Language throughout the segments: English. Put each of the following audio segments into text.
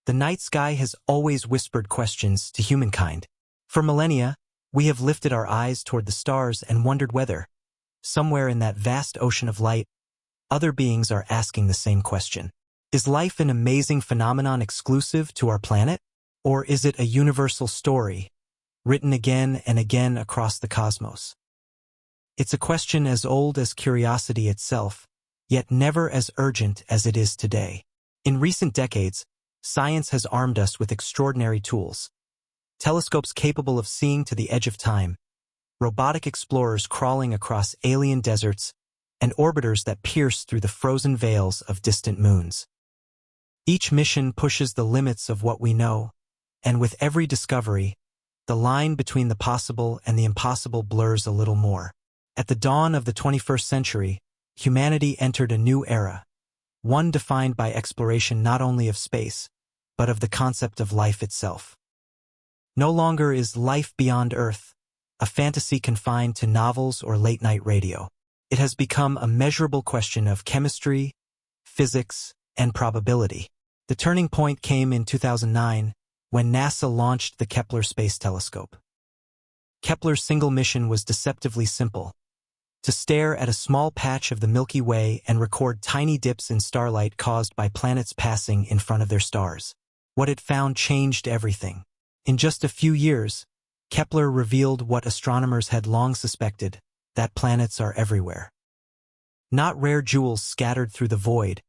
The night sky has always whispered questions to humankind. For millennia, we have lifted our eyes toward the stars and wondered whether, somewhere in that vast ocean of light, other beings are asking the same question. Is life an amazing phenomenon exclusive to our planet? Or is it a universal story, written again and again across the cosmos? It's a question as old as curiosity itself, yet never as urgent as it is today. In recent decades, science has armed us with extraordinary tools. Telescopes capable of seeing to the edge of time, robotic explorers crawling across alien deserts, and orbiters that pierce through the frozen veils of distant moons. Each mission pushes the limits of what we know, and with every discovery, the line between the possible and the impossible blurs a little more. At the dawn of the 21st century, humanity entered a new era, one defined by exploration not only of space, but of the concept of life itself. No longer is life beyond Earth a fantasy confined to novels or late-night radio. It has become a measurable question of chemistry, physics, and probability. The turning point came in 2009 when NASA launched the Kepler space telescope. Kepler's single mission was deceptively simple: to stare at a small patch of the Milky Way and record tiny dips in starlight caused by planets passing in front of their stars. What it found changed everything. In just a few years, Kepler revealed what astronomers had long suspected, that planets are everywhere. Not rare jewels scattered through the void,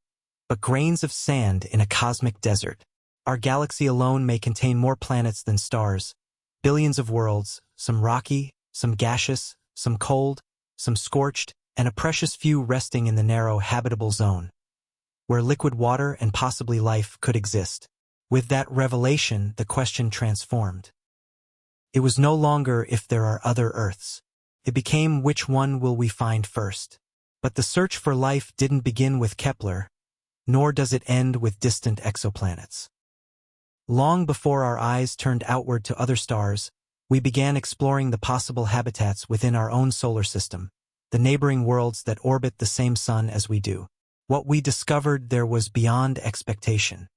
but grains of sand in a cosmic desert. Our galaxy alone may contain more planets than stars, billions of worlds, some rocky, some gaseous, some cold, some scorched, and a precious few resting in the narrow habitable zone, where liquid water and possibly life could exist. With that revelation, the question transformed. It was no longer if there are other Earths. It became which one will we find first. But the search for life didn't begin with Kepler, nor does it end with distant exoplanets. Long before our eyes turned outward to other stars, we began exploring the possible habitats within our own solar system, the neighboring worlds that orbit the same sun as we do. What we discovered there was beyond expectation.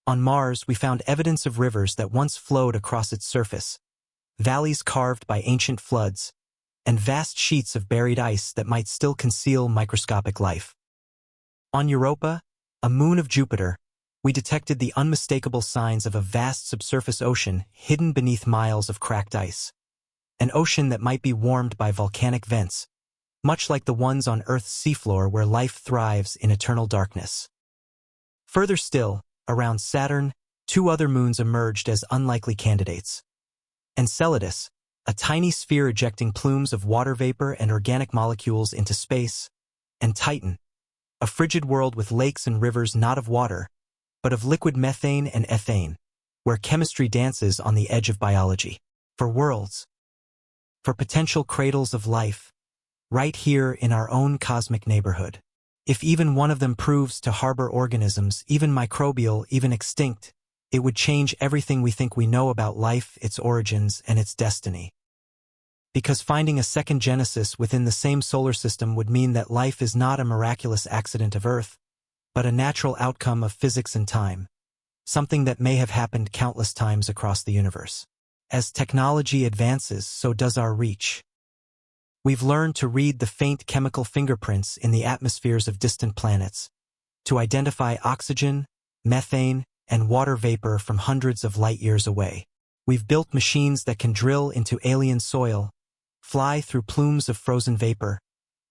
On Mars, we found evidence of rivers that once flowed across its surface, valleys carved by ancient floods, and vast sheets of buried ice that might still conceal microscopic life. On Europa, a moon of Jupiter, we detected the unmistakable signs of a vast subsurface ocean hidden beneath miles of cracked ice. An ocean that might be warmed by volcanic vents, much like the ones on Earth's seafloor where life thrives in eternal darkness. Further still, around Saturn, two other moons emerged as unlikely candidates. Enceladus, a tiny sphere ejecting plumes of water vapor and organic molecules into space, and Titan, a frigid world with lakes and rivers not of water, but of liquid methane and ethane, where chemistry dances on the edge of biology. For worlds, for potential cradles of life, right here in our own cosmic neighborhood. If even one of them proves to harbor organisms, even microbial, even extinct, it would change everything we think we know about life, its origins, and its destiny. Because finding a second Genesis within the same solar system would mean that life is not a miraculous accident of Earth, but a natural outcome of physics and time, something that may have happened countless times across the universe. As technology advances, so does our reach. We've learned to read the faint chemical fingerprints in the atmospheres of distant planets, to identify oxygen, methane, and water vapor from hundreds of light years away. We've built machines that can drill into alien soil, fly through plumes of frozen vapor,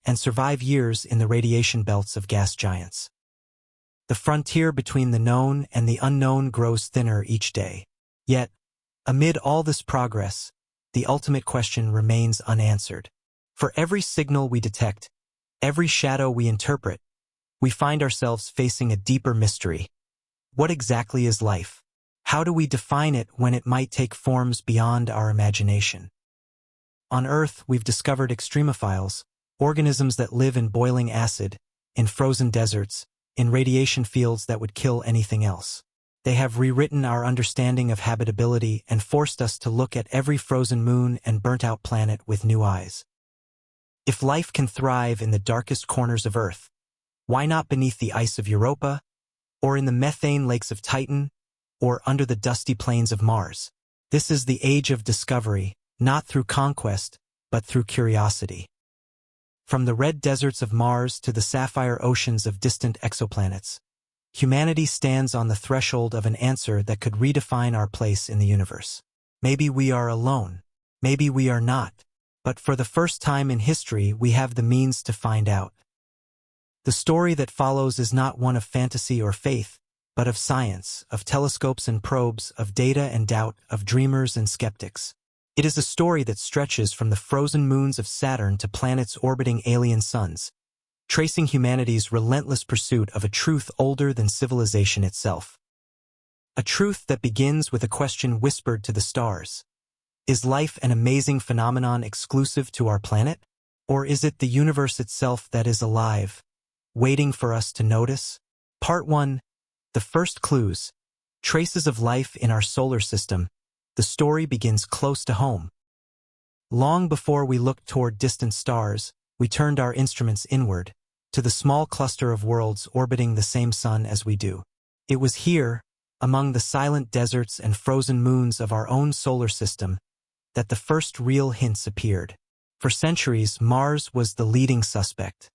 and survive years in the radiation belts of gas giants. The frontier between the known and the unknown grows thinner each day. Yet, amid all this progress, the ultimate question remains unanswered. For every signal we detect, every shadow we interpret, we find ourselves facing a deeper mystery. What exactly is life? How do we define it when it might take forms beyond our imagination? On Earth, we've discovered extremophiles, organisms that live in boiling acid, in frozen deserts, in radiation fields that would kill anything else. They have rewritten our understanding of habitability and forced us to look at every frozen moon and burnt-out planet with new eyes. If life can thrive in the darkest corners of Earth, why not beneath the ice of Europa, or in the methane lakes of Titan, or under the dusty plains of Mars. This is the age of discovery, not through conquest, but through curiosity. From the red deserts of Mars to the sapphire oceans of distant exoplanets, humanity stands on the threshold of an answer that could redefine our place in the universe. Maybe we are alone. Maybe we are not. But for the first time in history, we have the means to find out. The story that follows is not one of fantasy or faith, but of science, of telescopes and probes, of data and doubt, of dreamers and skeptics. It is a story that stretches from the frozen moons of Saturn to planets orbiting alien suns, tracing humanity's relentless pursuit of a truth older than civilization itself. A truth that begins with a question whispered to the stars. Is life an amazing phenomenon exclusive to our planet? Or is it the universe itself that is alive, waiting for us to notice? Part 1. The first clues. Traces of life in our solar system. The story begins close to home. Long before we looked toward distant stars, we turned our instruments inward, to the small cluster of worlds orbiting the same sun as we do. It was here, among the silent deserts and frozen moons of our own solar system, that the first real hints appeared. For centuries, Mars was the leading suspect.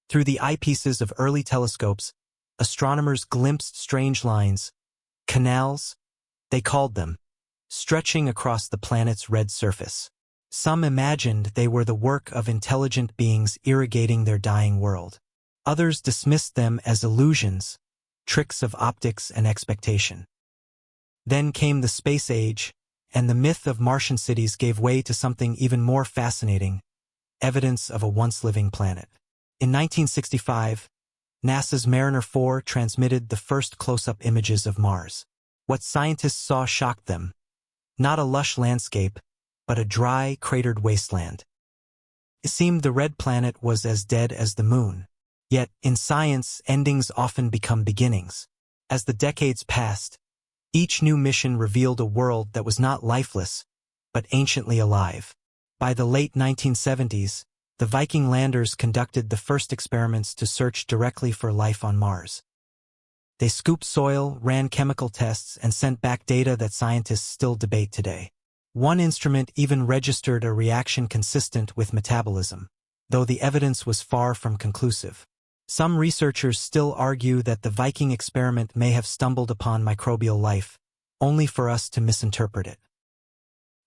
Through the eyepieces of early telescopes, astronomers glimpsed strange lines, canals, they called them, stretching across the planet's red surface. Some imagined they were the work of intelligent beings irrigating their dying world. Others dismissed them as illusions, tricks of optics and expectation. Then came the space age, and the myth of Martian cities gave way to something even more fascinating, evidence of a once-living planet. In 1965, NASA's Mariner 4 transmitted the first close-up images of Mars. What scientists saw shocked them. Not a lush landscape, but a dry, cratered wasteland. It seemed the red planet was as dead as the moon. Yet, in science, endings often become beginnings. As the decades passed, each new mission revealed a world that was not lifeless, but anciently alive. By the late 1970s, the Viking landers conducted the first experiments to search directly for life on Mars. They scooped soil, ran chemical tests, and sent back data that scientists still debate today. One instrument even registered a reaction consistent with metabolism, though the evidence was far from conclusive. Some researchers still argue that the Viking experiment may have stumbled upon microbial life, only for us to misinterpret it.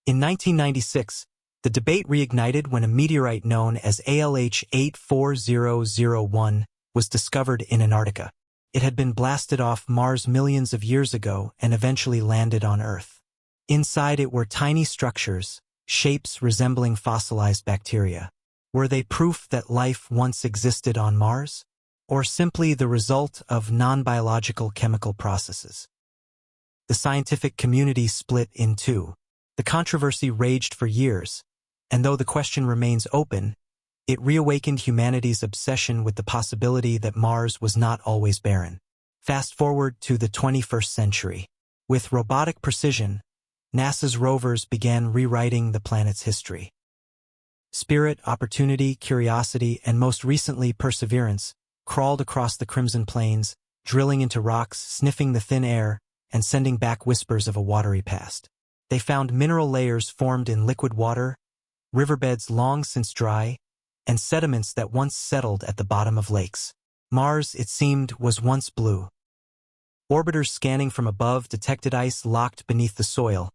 In 1996, the debate reignited when a meteorite known as ALH 84001 was discovered in Antarctica. It had been blasted off Mars millions of years ago and eventually landed on Earth. Inside it were tiny structures, shapes resembling fossilized bacteria. Were they proof that life once existed on Mars? Or simply the result of non-biological chemical processes? The scientific community split in two. The controversy raged for years, and though the question remains open, it reawakened humanity's obsession with the possibility that Mars was not always barren. Fast forward to the 21st century. With robotic precision, NASA's rovers began rewriting the planet's history. Spirit, Opportunity, Curiosity, and most recently Perseverance crawled across the crimson plains, drilling into rocks, sniffing the thin air, and sending back whispers of a watery past. They found mineral layers formed in liquid water, riverbeds long since dry, and sediments that once settled at the bottom of lakes. Mars, it seemed, was once blue. Orbiters scanning from above detected ice locked beneath the soil,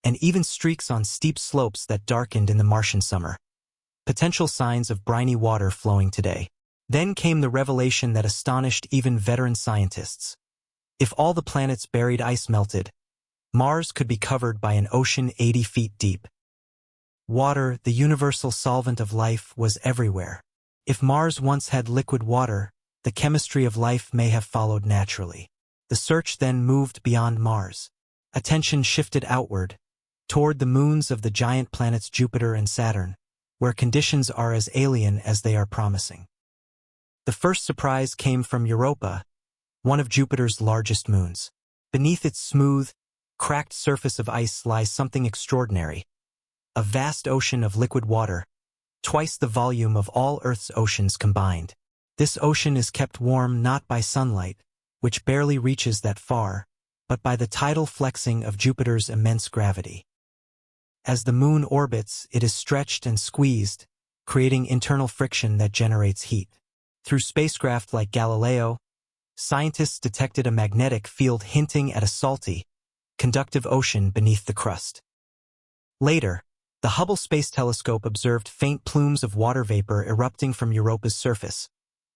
and even streaks on steep slopes that darkened in the Martian summer. Potential signs of briny water flowing today. Then came the revelation that astonished even veteran scientists. If all the planet's buried ice melted, Mars could be covered by an ocean 80 feet deep. Water, the universal solvent of life, was everywhere. If Mars once had liquid water, the chemistry of life may have followed naturally. The search then moved beyond Mars. Attention shifted outward, toward the moons of the giant planets Jupiter and Saturn, where conditions are as alien as they are promising. The first surprise came from Europa, one of Jupiter's largest moons. Beneath its smooth, cracked surface of ice lies something extraordinary. A vast ocean of liquid water, twice the volume of all Earth's oceans combined. This ocean is kept warm not by sunlight, which barely reaches that far, but by the tidal flexing of Jupiter's immense gravity. As the moon orbits, it is stretched and squeezed, creating internal friction that generates heat. Through spacecraft like Galileo, scientists detected a magnetic field hinting at a salty, conductive ocean beneath the crust. Later, the Hubble Space Telescope observed faint plumes of water vapor erupting from Europa's surface,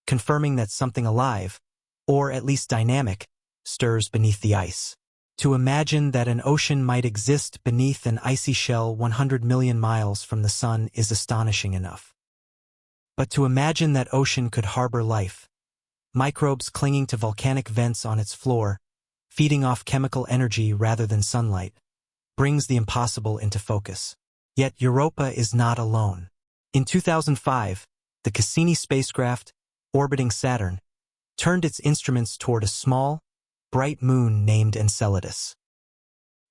confirming that something alive, or at least dynamic, stirs beneath the ice. To imagine that an ocean might exist beneath an icy shell 100 million miles from the sun is astonishing enough. But to imagine that ocean could harbor life, microbes clinging to volcanic vents on its floor, feeding off chemical energy rather than sunlight, brings the impossible into focus. Yet Europa is not alone. In 2005, the Cassini spacecraft, orbiting Saturn, turned its instruments toward a small, bright moon named Enceladus.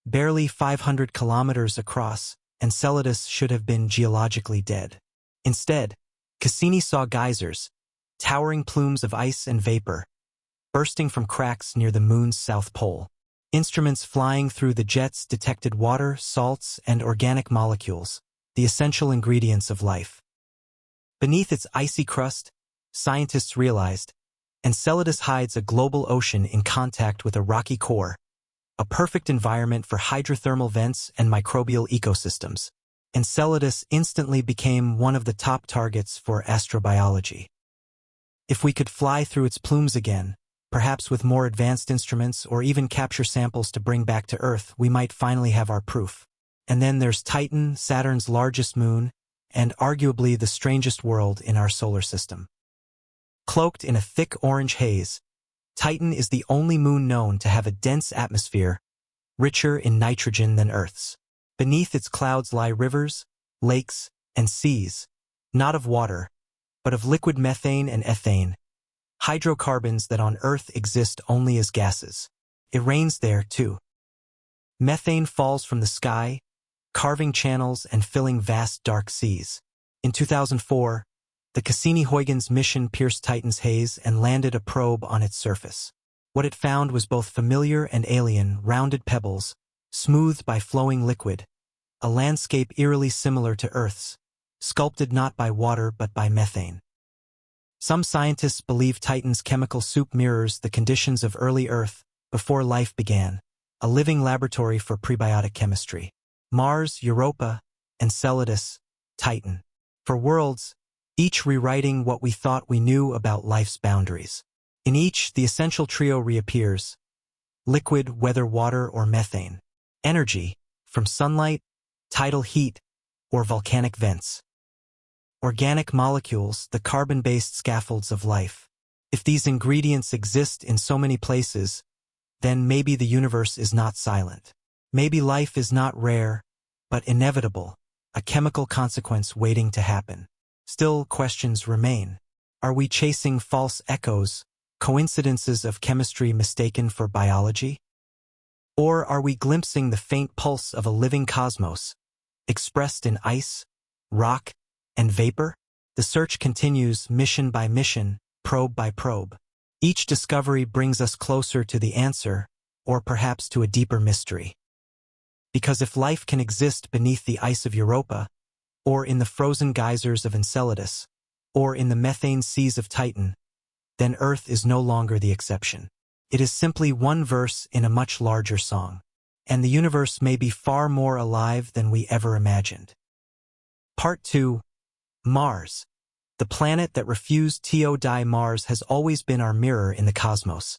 Barely 500 kilometers across, Enceladus should have been geologically dead. Instead, Cassini saw geysers, towering plumes of ice and vapor, bursting from cracks near the moon's south pole. Instruments flying through the jets detected water, salts, and organic molecules, the essential ingredients of life. Beneath its icy crust, scientists realized, Enceladus hides a global ocean in contact with a rocky core, a perfect environment for hydrothermal vents and microbial ecosystems. Enceladus instantly became one of the top targets for astrobiology. If we could fly through its plumes again, perhaps with more advanced instruments or even capture samples to bring back to Earth, we might finally have our proof. And then there's Titan, Saturn's largest moon, and arguably the strangest world in our solar system. Cloaked in a thick orange haze, Titan is the only moon known to have a dense atmosphere, richer in nitrogen than Earth's. Beneath its clouds lie rivers, lakes, and seas, not of water, but of liquid methane and ethane, hydrocarbons that on Earth exist only as gases. It rains there, too. Methane falls from the sky, carving channels and filling vast dark seas. In 2004, the Cassini-Huygens mission pierced Titan's haze and landed a probe on its surface. What it found was both familiar and alien, rounded pebbles, smoothed by flowing liquid, a landscape eerily similar to Earth's, sculpted not by water but by methane. Some scientists believe Titan's chemical soup mirrors the conditions of early Earth before life began, a living laboratory for prebiotic chemistry. Mars, Europa, Enceladus, Titan. For worlds, each rewriting what we thought we knew about life's boundaries. In each, the essential trio reappears: liquid, whether water or methane; energy, from sunlight, tidal heat, or volcanic vents; organic molecules, the carbon-based scaffolds of life. If these ingredients exist in so many places, then maybe the universe is not silent. Maybe life is not rare, but inevitable, a chemical consequence waiting to happen. Still, questions remain. Are we chasing false echoes, coincidences of chemistry mistaken for biology? Or are we glimpsing the faint pulse of a living cosmos, expressed in ice, rock, and vapor? The search continues, mission by mission, probe by probe. Each discovery brings us closer to the answer, or perhaps to a deeper mystery. Because if life can exist beneath the ice of Europa, or in the frozen geysers of Enceladus, or in the methane seas of Titan, then Earth is no longer the exception. It is simply one verse in a much larger song, and the universe may be far more alive than we ever imagined. Part 2. Mars. The planet that refused to die. Mars has always been our mirror in the cosmos.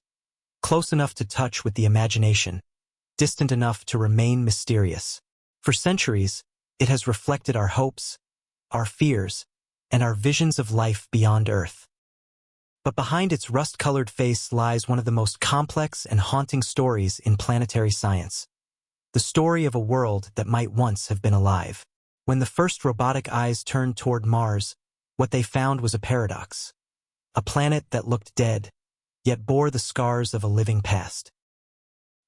Close enough to touch with the imagination, distant enough to remain mysterious. For centuries, it has reflected our hopes, our fears, and our visions of life beyond Earth. But behind its rust-colored face lies one of the most complex and haunting stories in planetary science. The story of a world that might once have been alive. When the first robotic eyes turned toward Mars, what they found was a paradox. A planet that looked dead, yet bore the scars of a living past.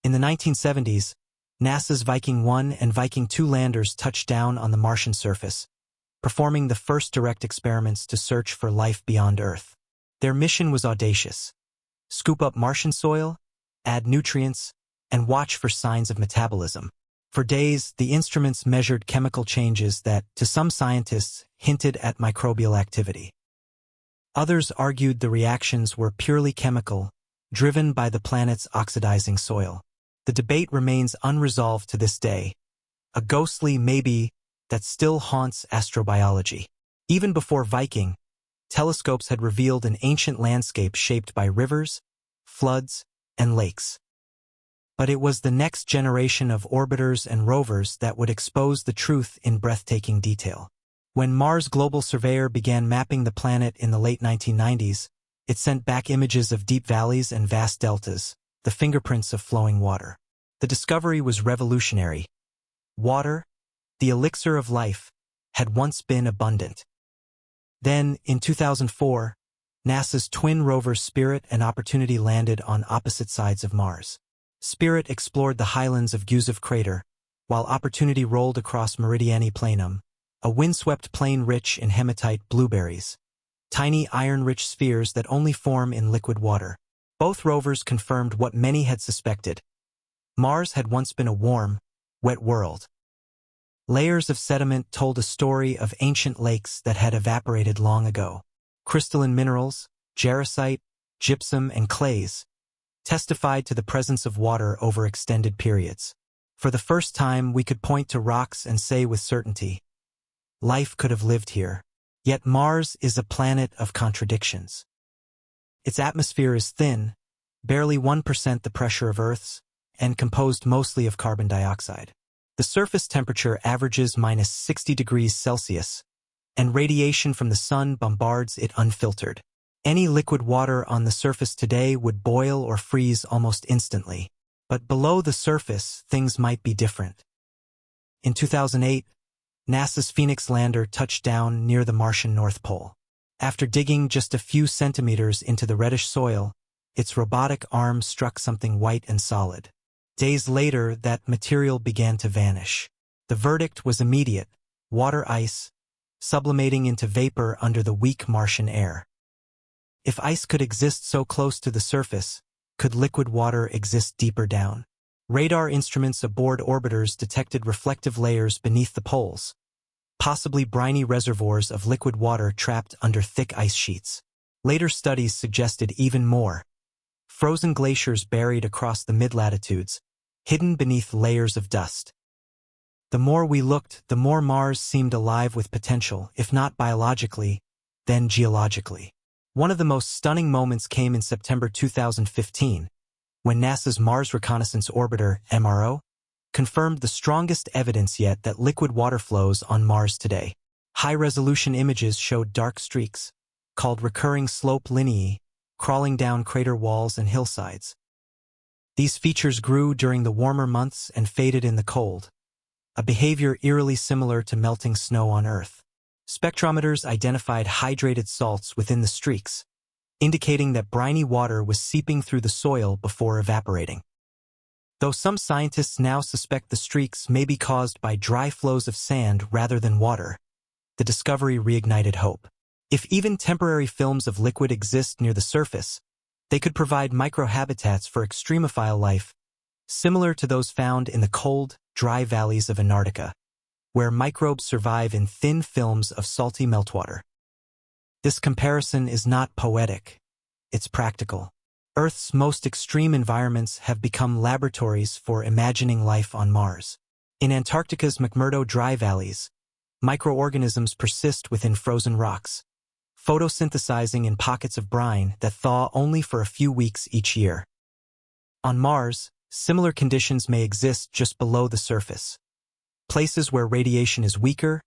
In the 1970s, NASA's Viking 1 and Viking 2 landers touched down on the Martian surface, performing the first direct experiments to search for life beyond Earth. Their mission was audacious: scoop up Martian soil, add nutrients, and watch for signs of metabolism. For days, the instruments measured chemical changes that, to some scientists, hinted at microbial activity. Others argued the reactions were purely chemical, driven by the planet's oxidizing soil. The debate remains unresolved to this day, a ghostly maybe that still haunts astrobiology. Even before Viking, telescopes had revealed an ancient landscape shaped by rivers, floods, and lakes. But it was the next generation of orbiters and rovers that would expose the truth in breathtaking detail. When Mars Global Surveyor began mapping the planet in the late 1990s, it sent back images of deep valleys and vast deltas, the fingerprints of flowing water. The discovery was revolutionary. Water, the elixir of life, had once been abundant. Then, in 2004, NASA's twin rovers Spirit and Opportunity landed on opposite sides of Mars. Spirit explored the highlands of Gusev Crater, while Opportunity rolled across Meridiani Planum, a windswept plain rich in hematite blueberries, tiny iron-rich spheres that only form in liquid water. Both rovers confirmed what many had suspected. Mars had once been a warm, wet world. Layers of sediment told a story of ancient lakes that had evaporated long ago. Crystalline minerals, jarosite, gypsum, and clays testified to the presence of water over extended periods. For the first time, we could point to rocks and say with certainty, life could have lived here. Yet Mars is a planet of contradictions. Its atmosphere is thin, barely 1% the pressure of Earth's, and composed mostly of carbon dioxide. The surface temperature averages -60 degrees Celsius, and radiation from the sun bombards it unfiltered. Any liquid water on the surface today would boil or freeze almost instantly. But below the surface, things might be different. In 2008, NASA's Phoenix lander touched down near the Martian North Pole. After digging just a few centimeters into the reddish soil, its robotic arm struck something white and solid. Days later, that material began to vanish. The verdict was immediate: water ice, sublimating into vapor under the weak Martian air. If ice could exist so close to the surface, could liquid water exist deeper down? Radar instruments aboard orbiters detected reflective layers beneath the poles, possibly briny reservoirs of liquid water trapped under thick ice sheets. Later studies suggested even more: frozen glaciers buried across the mid-latitudes, hidden beneath layers of dust. The more we looked, the more Mars seemed alive with potential, if not biologically, then geologically. One of the most stunning moments came in September 2015, when NASA's Mars Reconnaissance Orbiter, MRO, confirmed the strongest evidence yet that liquid water flows on Mars today. High-resolution images showed dark streaks, called recurring slope lineae, crawling down crater walls and hillsides. These features grew during the warmer months and faded in the cold, a behavior eerily similar to melting snow on Earth. Spectrometers identified hydrated salts within the streaks, indicating that briny water was seeping through the soil before evaporating. Though some scientists now suspect the streaks may be caused by dry flows of sand rather than water, the discovery reignited hope. If even temporary films of liquid exist near the surface, they could provide microhabitats for extremophile life, similar to those found in the cold, dry valleys of Antarctica, where microbes survive in thin films of salty meltwater. This comparison is not poetic, it's practical. Earth's most extreme environments have become laboratories for imagining life on Mars. In Antarctica's McMurdo Dry Valleys, microorganisms persist within frozen rocks, photosynthesizing in pockets of brine that thaw only for a few weeks each year. On Mars, similar conditions may exist just below the surface. Places where radiation is weaker,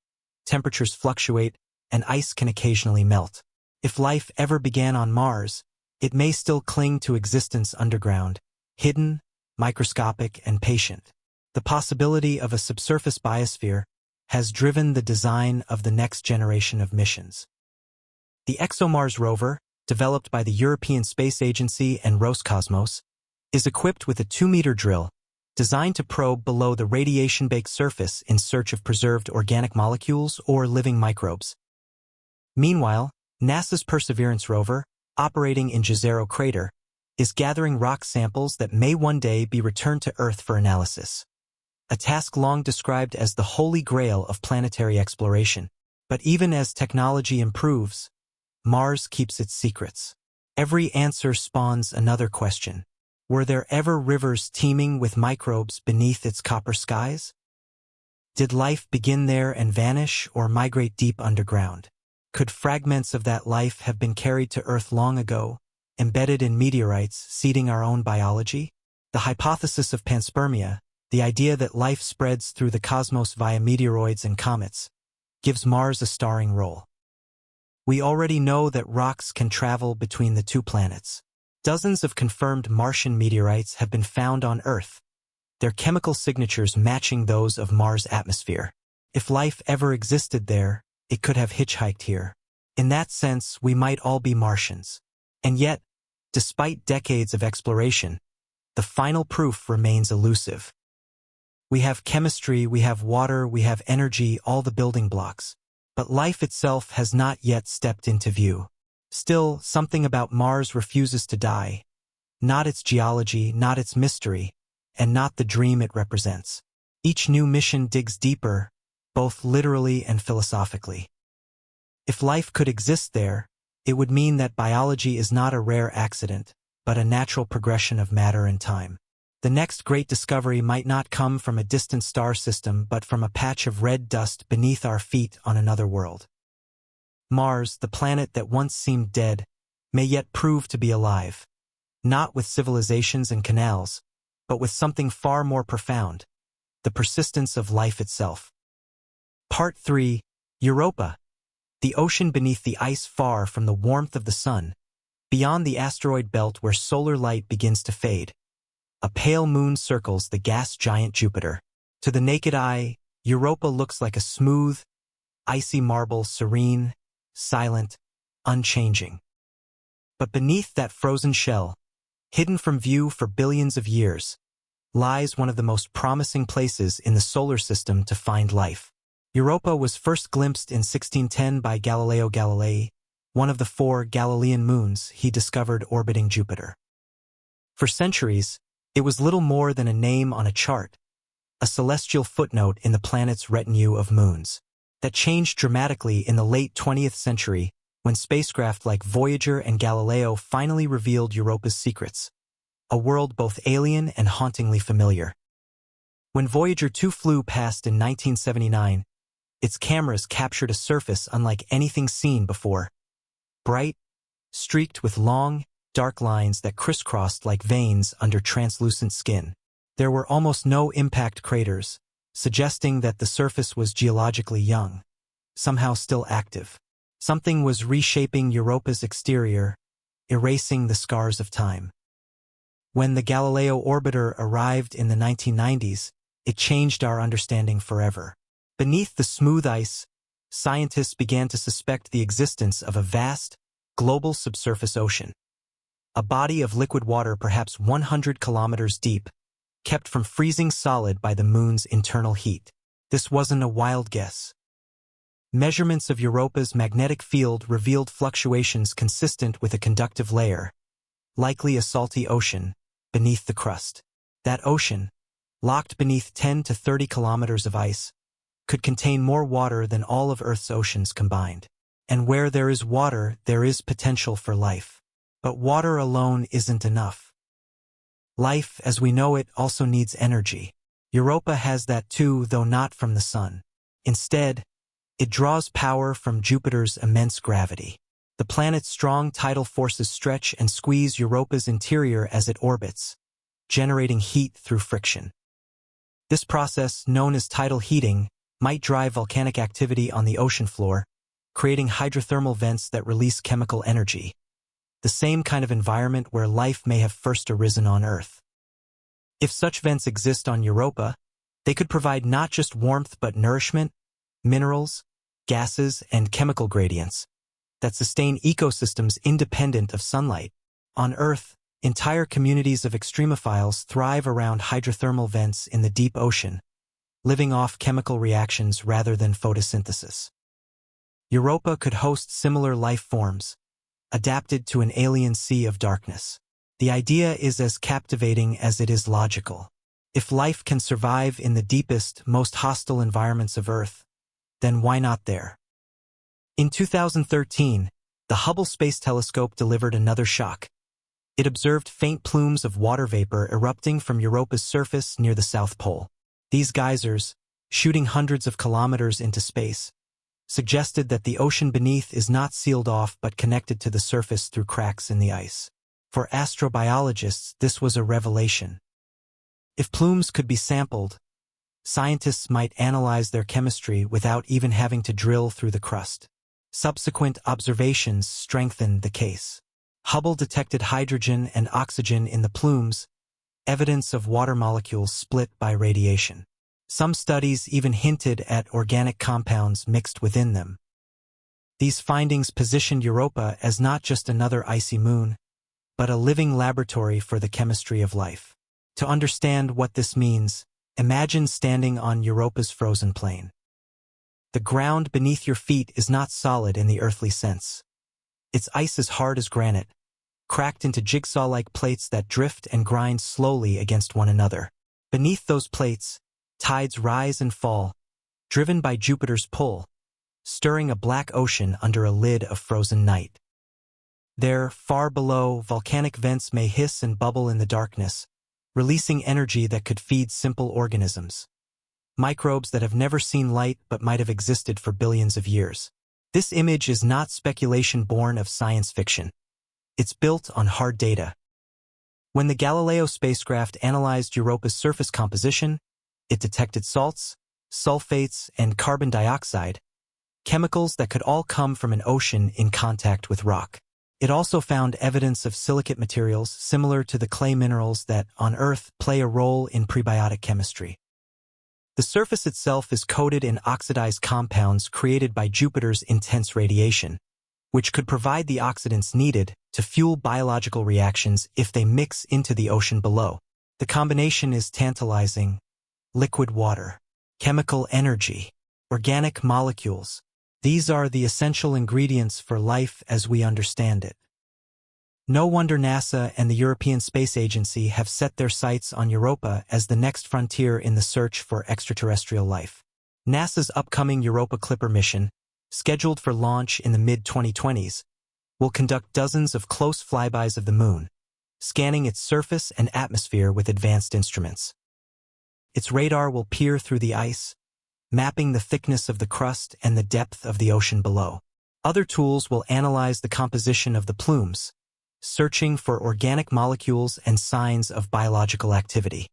temperatures fluctuate, and ice can occasionally melt. If life ever began on Mars, it may still cling to existence underground, hidden, microscopic, and patient. The possibility of a subsurface biosphere has driven the design of the next generation of missions. The ExoMars rover, developed by the European Space Agency and Roscosmos, is equipped with a 2-meter drill designed to probe below the radiation-baked surface in search of preserved organic molecules or living microbes. Meanwhile, NASA's Perseverance rover, operating in Jezero Crater, is gathering rock samples that may one day be returned to Earth for analysis. A task long described as the holy grail of planetary exploration. But even as technology improves, Mars keeps its secrets. Every answer spawns another question. Were there ever rivers teeming with microbes beneath its copper skies? Did life begin there and vanish or migrate deep underground? Could fragments of that life have been carried to Earth long ago, embedded in meteorites, seeding our own biology? The hypothesis of panspermia, the idea that life spreads through the cosmos via meteoroids and comets, gives Mars a starring role. We already know that rocks can travel between the two planets. Dozens of confirmed Martian meteorites have been found on Earth, their chemical signatures matching those of Mars' atmosphere. If life ever existed there, it could have hitchhiked here. In that sense, we might all be Martians. And yet, despite decades of exploration, the final proof remains elusive. We have chemistry, we have water, we have energy, all the building blocks. But life itself has not yet stepped into view. Still, something about Mars refuses to die. Not its geology, not its mystery, and not the dream it represents. Each new mission digs deeper, both literally and philosophically. If life could exist there, it would mean that biology is not a rare accident, but a natural progression of matter and time. The next great discovery might not come from a distant star system, but from a patch of red dust beneath our feet on another world. Mars, the planet that once seemed dead, may yet prove to be alive. Not with civilizations and canals, but with something far more profound, the persistence of life itself. Part 3. Europa. The ocean beneath the ice far from the warmth of the sun, beyond the asteroid belt where solar light begins to fade. A pale moon circles the gas giant Jupiter. To the naked eye, Europa looks like a smooth, icy marble, serene, silent, unchanging. But beneath that frozen shell, hidden from view for billions of years, lies one of the most promising places in the solar system to find life. Europa was first glimpsed in 1610 by Galileo Galilei, one of the 4 Galilean moons he discovered orbiting Jupiter. For centuries, it was little more than a name on a chart, a celestial footnote in the planet's retinue of moons. That changed dramatically in the late 20th century when spacecraft like Voyager and Galileo finally revealed Europa's secrets, a world both alien and hauntingly familiar. When Voyager 2 flew past in 1979, its cameras captured a surface unlike anything seen before. Bright, streaked with long, dark lines that crisscrossed like veins under translucent skin. There were almost no impact craters, suggesting that the surface was geologically young, somehow still active. Something was reshaping Europa's exterior, erasing the scars of time. When the Galileo orbiter arrived in the 1990s, it changed our understanding forever. Beneath the smooth ice, scientists began to suspect the existence of a vast, global subsurface ocean. A body of liquid water perhaps 100 kilometers deep, kept from freezing solid by the moon's internal heat. This wasn't a wild guess. Measurements of Europa's magnetic field revealed fluctuations consistent with a conductive layer, likely a salty ocean, beneath the crust. That ocean, locked beneath 10 to 30 kilometers of ice, could contain more water than all of Earth's oceans combined. And where there is water, there is potential for life. But water alone isn't enough. Life, as we know it, also needs energy. Europa has that too, though not from the sun. Instead, it draws power from Jupiter's immense gravity. The planet's strong tidal forces stretch and squeeze Europa's interior as it orbits, generating heat through friction. This process, known as tidal heating, might drive volcanic activity on the ocean floor, creating hydrothermal vents that release chemical energy. The same kind of environment where life may have first arisen on Earth. If such vents exist on Europa, they could provide not just warmth but nourishment, minerals, gases, and chemical gradients that sustain ecosystems independent of sunlight. On Earth, entire communities of extremophiles thrive around hydrothermal vents in the deep ocean, living off chemical reactions rather than photosynthesis. Europa could host similar life forms, adapted to an alien sea of darkness. The idea is as captivating as it is logical. If life can survive in the deepest, most hostile environments of Earth, then why not there? In 2013, the Hubble Space Telescope delivered another shock. It observed faint plumes of water vapor erupting from Europa's surface near the South Pole. These geysers, shooting hundreds of kilometers into space, suggested that the ocean beneath is not sealed off but connected to the surface through cracks in the ice. For astrobiologists, this was a revelation. If plumes could be sampled, scientists might analyze their chemistry without even having to drill through the crust. Subsequent observations strengthened the case. Hubble detected hydrogen and oxygen in the plumes, evidence of water molecules split by radiation. Some studies even hinted at organic compounds mixed within them. These findings positioned Europa as not just another icy moon, but a living laboratory for the chemistry of life. To understand what this means, imagine standing on Europa's frozen plain. The ground beneath your feet is not solid in the earthly sense. Its ice is hard as granite, cracked into jigsaw-like plates that drift and grind slowly against one another. Beneath those plates, tides rise and fall, driven by Jupiter's pull, stirring a black ocean under a lid of frozen night. There, far below, volcanic vents may hiss and bubble in the darkness, releasing energy that could feed simple organisms. Microbes that have never seen light but might have existed for billions of years. This image is not speculation born of science fiction. It's built on hard data. When the Galileo spacecraft analyzed Europa's surface composition, it detected salts, sulfates, and carbon dioxide, chemicals that could all come from an ocean in contact with rock. It also found evidence of silicate materials similar to the clay minerals that, on Earth, play a role in prebiotic chemistry. The surface itself is coated in oxidized compounds created by Jupiter's intense radiation, which could provide the oxidants needed to fuel biological reactions if they mix into the ocean below. The combination is tantalizing: liquid water, chemical energy, organic molecules. These are the essential ingredients for life as we understand it. No wonder NASA and the European Space Agency have set their sights on Europa as the next frontier in the search for extraterrestrial life. NASA's upcoming Europa Clipper mission, scheduled for launch in the mid-2020s, will conduct dozens of close flybys of the Moon, scanning its surface and atmosphere with advanced instruments. Its radar will peer through the ice, mapping the thickness of the crust and the depth of the ocean below. Other tools will analyze the composition of the plumes, searching for organic molecules and signs of biological activity.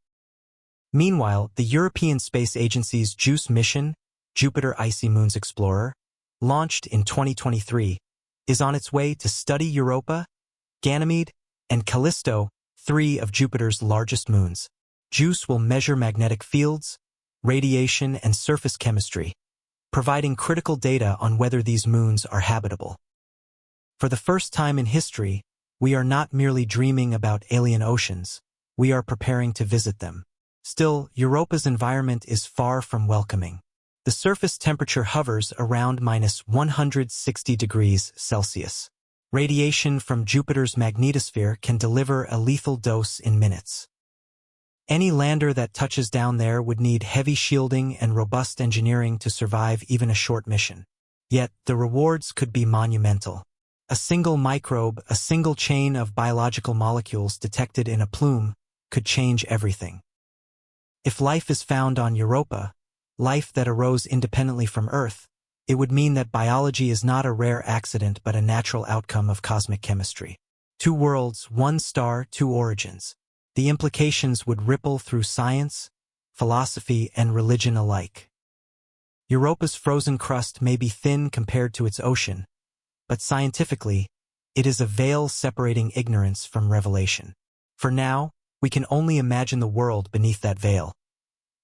Meanwhile, the European Space Agency's JUICE mission, Jupiter Icy Moons Explorer, launched in 2023, is on its way to study Europa, Ganymede, and Callisto, 3 of Jupiter's largest moons. JUICE will measure magnetic fields, radiation, and surface chemistry, providing critical data on whether these moons are habitable. For the first time in history, we are not merely dreaming about alien oceans, we are preparing to visit them. Still, Europa's environment is far from welcoming. The surface temperature hovers around -160 degrees Celsius. Radiation from Jupiter's magnetosphere can deliver a lethal dose in minutes. Any lander that touches down there would need heavy shielding and robust engineering to survive even a short mission. Yet, the rewards could be monumental. A single microbe, a single chain of biological molecules detected in a plume, could change everything. If life is found on Europa, life that arose independently from Earth, it would mean that biology is not a rare accident but a natural outcome of cosmic chemistry. 2 worlds, 1 star, 2 origins. The implications would ripple through science, philosophy, and religion alike. Europa's frozen crust may be thin compared to its ocean, but scientifically, it is a veil separating ignorance from revelation. For now, we can only imagine the world beneath that veil.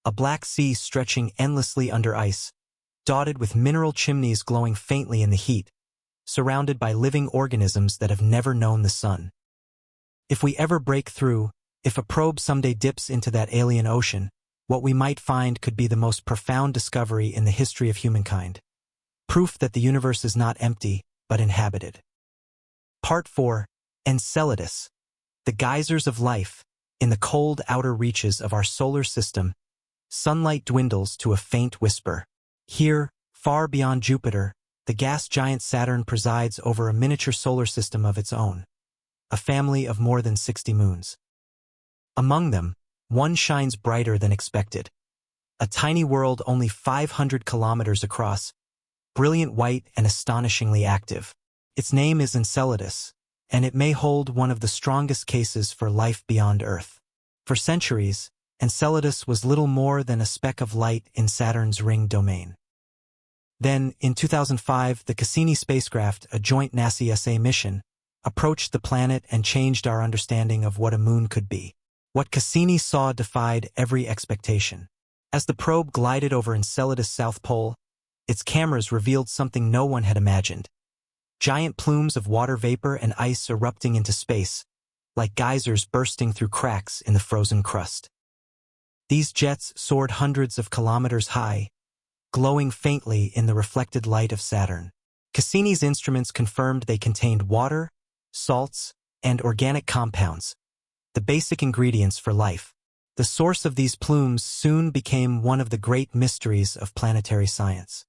A black sea stretching endlessly under ice, dotted with mineral chimneys glowing faintly in the heat, surrounded by living organisms that have never known the sun. If we ever break through, if a probe someday dips into that alien ocean, what we might find could be the most profound discovery in the history of humankind. Proof that the universe is not empty, but inhabited. Part 4. Enceladus. The geysers of life. In the cold outer reaches of our solar system, sunlight dwindles to a faint whisper. Here, far beyond Jupiter, the gas giant Saturn presides over a miniature solar system of its own, a family of more than 60 moons. Among them, one shines brighter than expected. A tiny world only 500 kilometers across, brilliant white and astonishingly active. Its name is Enceladus, and it may hold one of the strongest cases for life beyond Earth. For centuries, Enceladus was little more than a speck of light in Saturn's ring domain. Then, in 2005, the Cassini spacecraft, a joint NASA-ESA mission, approached the planet and changed our understanding of what a moon could be. What Cassini saw defied every expectation. As the probe glided over Enceladus' south pole, its cameras revealed something no one had imagined. Giant plumes of water vapor and ice erupting into space, like geysers bursting through cracks in the frozen crust. These jets soared hundreds of kilometers high, glowing faintly in the reflected light of Saturn. Cassini's instruments confirmed they contained water, salts, and organic compounds, the basic ingredients for life. The source of these plumes soon became one of the great mysteries of planetary science.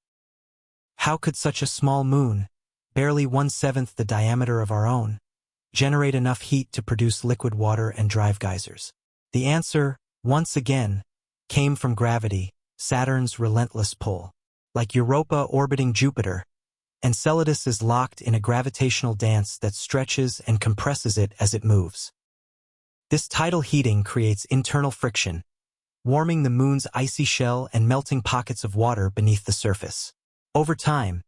How could such a small moon, barely 1/7 the diameter of our own, generate enough heat to produce liquid water and drive geysers? The answer, once again, came from gravity, Saturn's relentless pull. Like Europa orbiting Jupiter, Enceladus is locked in a gravitational dance that stretches and compresses it as it moves. This tidal heating creates internal friction, warming the moon's icy shell and melting pockets of water beneath the surface. Over time,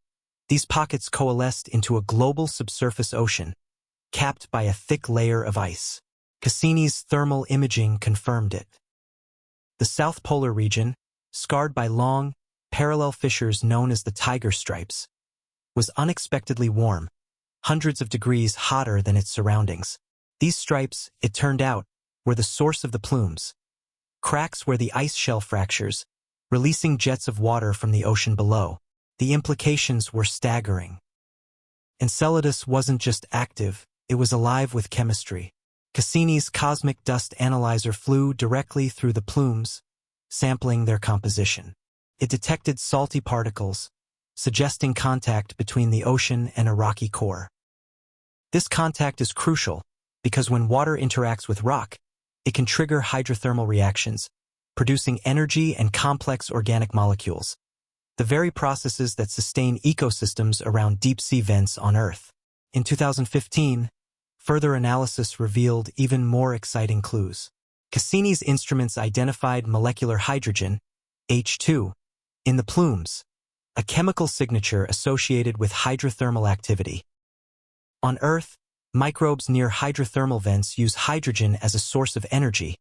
these pockets coalesced into a global subsurface ocean, capped by a thick layer of ice. Cassini's thermal imaging confirmed it. The South Polar region, scarred by long, parallel fissures known as the tiger stripes, was unexpectedly warm, hundreds of degrees hotter than its surroundings. These stripes, it turned out, were the source of the plumes, cracks where the ice shell fractures, releasing jets of water from the ocean below. The implications were staggering. Enceladus wasn't just active, it was alive with chemistry. Cassini's cosmic dust analyzer flew directly through the plumes, sampling their composition. It detected salty particles, suggesting contact between the ocean and a rocky core. This contact is crucial because when water interacts with rock, it can trigger hydrothermal reactions, producing energy and complex organic molecules, the very processes that sustain ecosystems around deep-sea vents on Earth. In 2015, further analysis revealed even more exciting clues. Cassini's instruments identified molecular hydrogen, H2, in the plumes, a chemical signature associated with hydrothermal activity. On Earth, microbes near hydrothermal vents use hydrogen as a source of energy,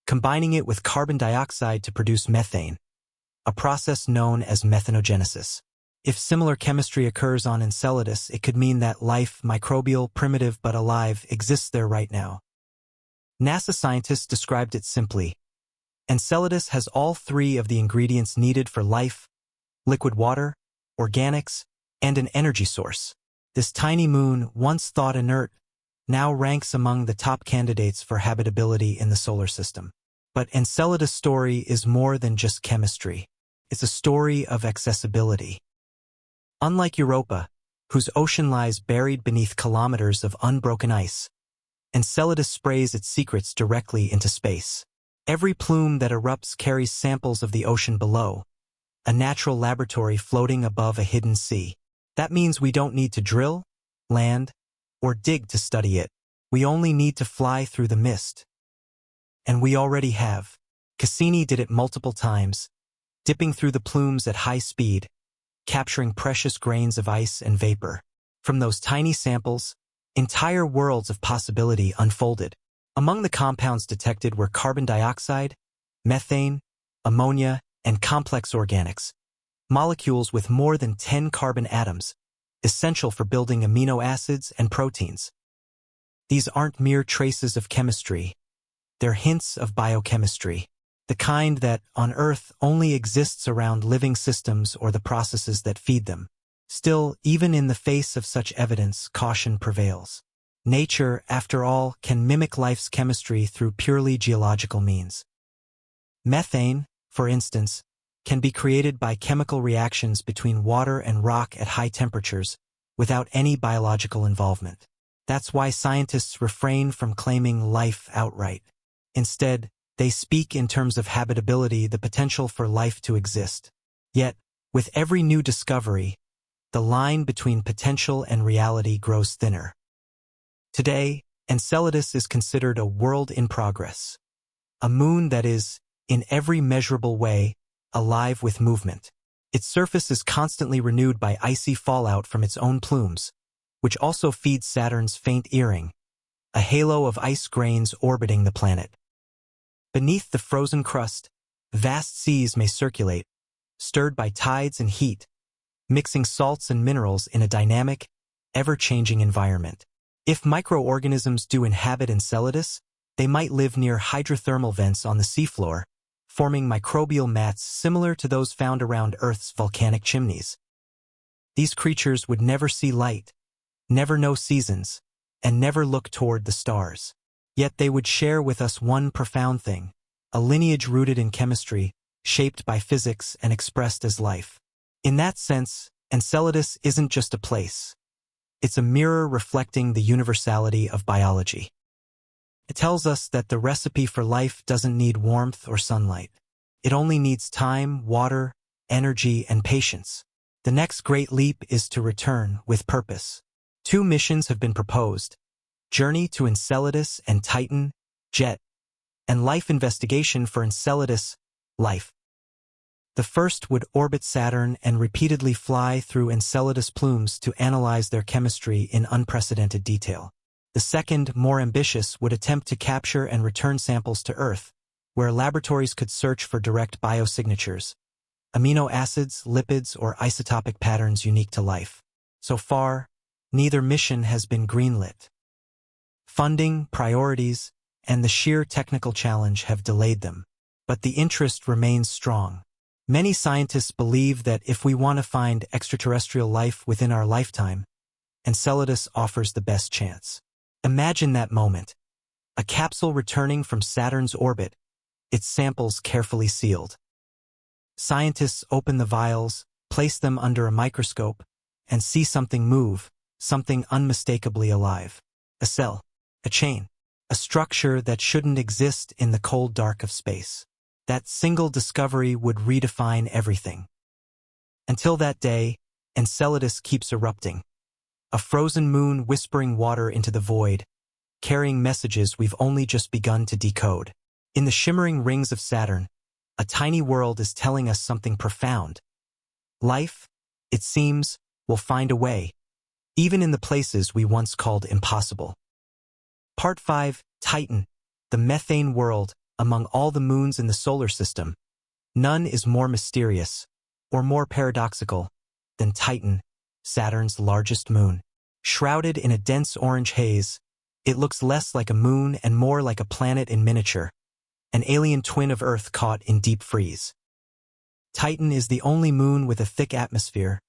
combining it with carbon dioxide to produce methane, a process known as methanogenesis. If similar chemistry occurs on Enceladus, it could mean that life, microbial, primitive but alive, exists there right now. NASA scientists described it simply. Enceladus has all three of the ingredients needed for life: liquid water, organics, and an energy source. This tiny moon, once thought inert, now ranks among the top candidates for habitability in the solar system. But Enceladus' story is more than just chemistry. It's a story of accessibility. Unlike Europa, whose ocean lies buried beneath kilometers of unbroken ice, Enceladus sprays its secrets directly into space. Every plume that erupts carries samples of the ocean below, a natural laboratory floating above a hidden sea. That means we don't need to drill, land, or dig to study it. We only need to fly through the mist. And we already have. Cassini did it multiple times, dipping through the plumes at high speed, capturing precious grains of ice and vapor. From those tiny samples, entire worlds of possibility unfolded. Among the compounds detected were carbon dioxide, methane, ammonia, and complex organics, molecules with more than 10 carbon atoms, essential for building amino acids and proteins. These aren't mere traces of chemistry. They're hints of biochemistry, the kind that, on Earth, only exists around living systems or the processes that feed them. Still, even in the face of such evidence, caution prevails. Nature, after all, can mimic life's chemistry through purely geological means. Methane, for instance, can be created by chemical reactions between water and rock at high temperatures, without any biological involvement. That's why scientists refrain from claiming life outright. Instead, they speak in terms of habitability, the potential for life to exist. Yet, with every new discovery, the line between potential and reality grows thinner. Today, Enceladus is considered a world in progress, a moon that is, in every measurable way, alive with movement. Its surface is constantly renewed by icy fallout from its own plumes, which also feeds Saturn's faint earring, a halo of ice grains orbiting the planet. Beneath the frozen crust, vast seas may circulate, stirred by tides and heat, mixing salts and minerals in a dynamic, ever-changing environment. If microorganisms do inhabit Enceladus, they might live near hydrothermal vents on the seafloor, forming microbial mats similar to those found around Earth's volcanic chimneys. These creatures would never see light, never know seasons, and never look toward the stars. Yet they would share with us one profound thing, a lineage rooted in chemistry, shaped by physics and expressed as life. In that sense, Enceladus isn't just a place. It's a mirror reflecting the universality of biology. It tells us that the recipe for life doesn't need warmth or sunlight. It only needs time, water, energy, and patience. The next great leap is to return with purpose. 2 missions have been proposed: Journey to Enceladus and Titan, JET, and Life Investigation for Enceladus, LIFE. The first would orbit Saturn and repeatedly fly through Enceladus plumes to analyze their chemistry in unprecedented detail. The second, more ambitious, would attempt to capture and return samples to Earth, where laboratories could search for direct biosignatures, amino acids, lipids, or isotopic patterns unique to life. So far, neither mission has been greenlit. Funding, priorities, and the sheer technical challenge have delayed them. But the interest remains strong. Many scientists believe that if we want to find extraterrestrial life within our lifetime, Enceladus offers the best chance. Imagine that moment. A capsule returning from Saturn's orbit, its samples carefully sealed. Scientists open the vials, place them under a microscope, and see something move, something unmistakably alive. A cell, a chain, a structure that shouldn't exist in the cold dark of space. That single discovery would redefine everything. Until that day, Enceladus keeps erupting. A frozen moon whispering water into the void, carrying messages we've only just begun to decode. In the shimmering rings of Saturn, a tiny world is telling us something profound. Life, it seems, will find a way, even in the places we once called impossible. Part 5, Titan, the methane world. Among all the moons in the solar system, none is more mysterious, or more paradoxical, than Titan, Saturn's largest moon. Shrouded in a dense orange haze, it looks less like a moon and more like a planet in miniature, an alien twin of Earth caught in deep freeze. Titan is the only moon with a thick atmosphere,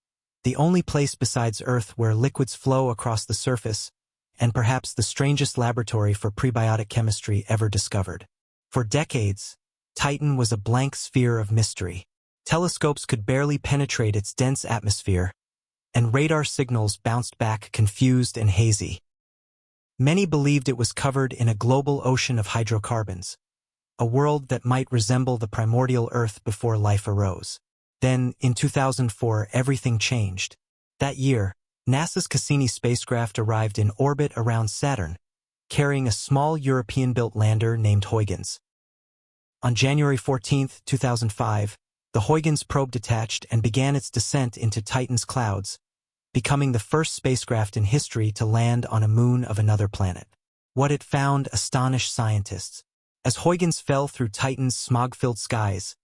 the only place besides Earth where liquids flow across the surface, and perhaps the strangest laboratory for prebiotic chemistry ever discovered. For decades, Titan was a blank sphere of mystery. Telescopes could barely penetrate its dense atmosphere, and radar signals bounced back confused and hazy. Many believed it was covered in a global ocean of hydrocarbons, a world that might resemble the primordial Earth before life arose. Then, in 2004, everything changed. That year, NASA's Cassini spacecraft arrived in orbit around Saturn, carrying a small European-built lander named Huygens. On January 14, 2005, the Huygens probe detached and began its descent into Titan's clouds, becoming the first spacecraft in history to land on a moon of another planet. What it found astonished scientists. As Huygens fell through Titan's smog-filled skies,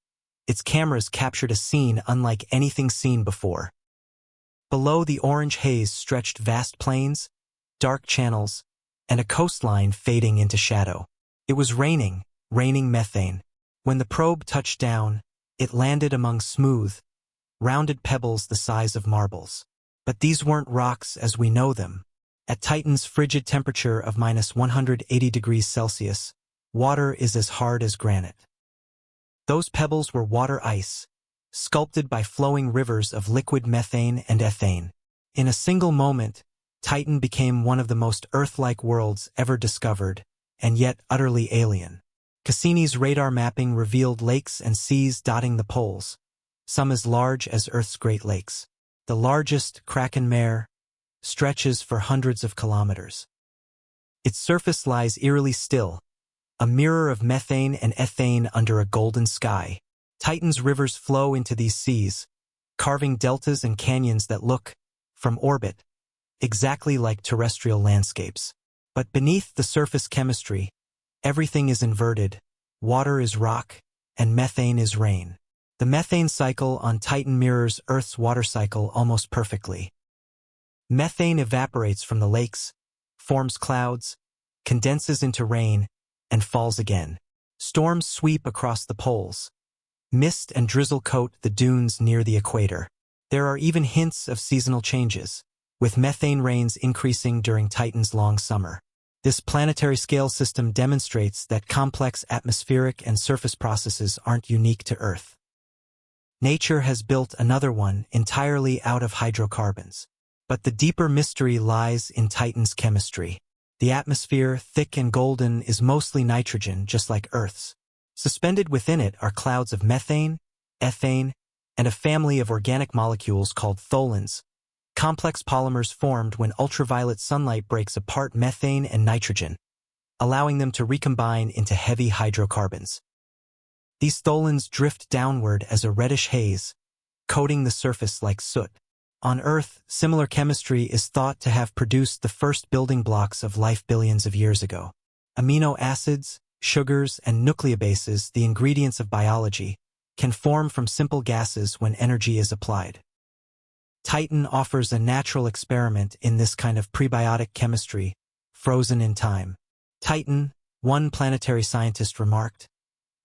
its cameras captured a scene unlike anything seen before. Below the orange haze stretched vast plains, dark channels, and a coastline fading into shadow. It was raining methane. When the probe touched down, it landed among smooth, rounded pebbles the size of marbles. But these weren't rocks as we know them. At Titan's frigid temperature of -180 degrees Celsius, water is as hard as granite. Those pebbles were water ice, sculpted by flowing rivers of liquid methane and ethane. In a single moment, Titan became one of the most Earth-like worlds ever discovered, and yet utterly alien. Cassini's radar mapping revealed lakes and seas dotting the poles, some as large as Earth's Great Lakes. The largest, Kraken Mare, stretches for hundreds of kilometers. Its surface lies eerily still, a mirror of methane and ethane under a golden sky. Titan's rivers flow into these seas, carving deltas and canyons that look, from orbit, exactly like terrestrial landscapes. But beneath the surface chemistry, everything is inverted, water is rock, and methane is rain. The methane cycle on Titan mirrors Earth's water cycle almost perfectly. Methane evaporates from the lakes, forms clouds, condenses into rain, and falls again. Storms sweep across the poles. Mist and drizzle coat the dunes near the equator. There are even hints of seasonal changes, with methane rains increasing during Titan's long summer. This planetary scale system demonstrates that complex atmospheric and surface processes aren't unique to Earth. Nature has built another one entirely out of hydrocarbons. But the deeper mystery lies in Titan's chemistry. The atmosphere, thick and golden, is mostly nitrogen, just like Earth's. Suspended within it are clouds of methane, ethane, and a family of organic molecules called tholins, complex polymers formed when ultraviolet sunlight breaks apart methane and nitrogen, allowing them to recombine into heavy hydrocarbons. These tholins drift downward as a reddish haze, coating the surface like soot. On Earth, similar chemistry is thought to have produced the first building blocks of life billions of years ago. Amino acids, sugars, and nucleobases, the ingredients of biology, can form from simple gases when energy is applied. Titan offers a natural experiment in this kind of prebiotic chemistry, frozen in time. Titan, one planetary scientist remarked,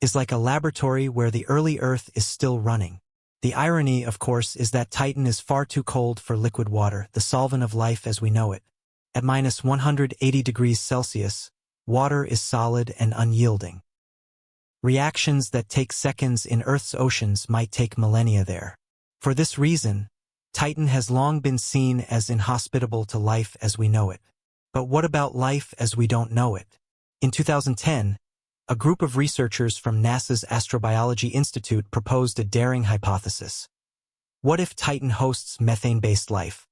is like a laboratory where the early Earth is still running. The irony, of course, is that Titan is far too cold for liquid water, the solvent of life as we know it. At -180 degrees Celsius, water is solid and unyielding. Reactions that take seconds in Earth's oceans might take millennia there. For this reason, Titan has long been seen as inhospitable to life as we know it. But what about life as we don't know it? In 2010, a group of researchers from NASA's Astrobiology Institute proposed a daring hypothesis. What if Titan hosts methane-based life?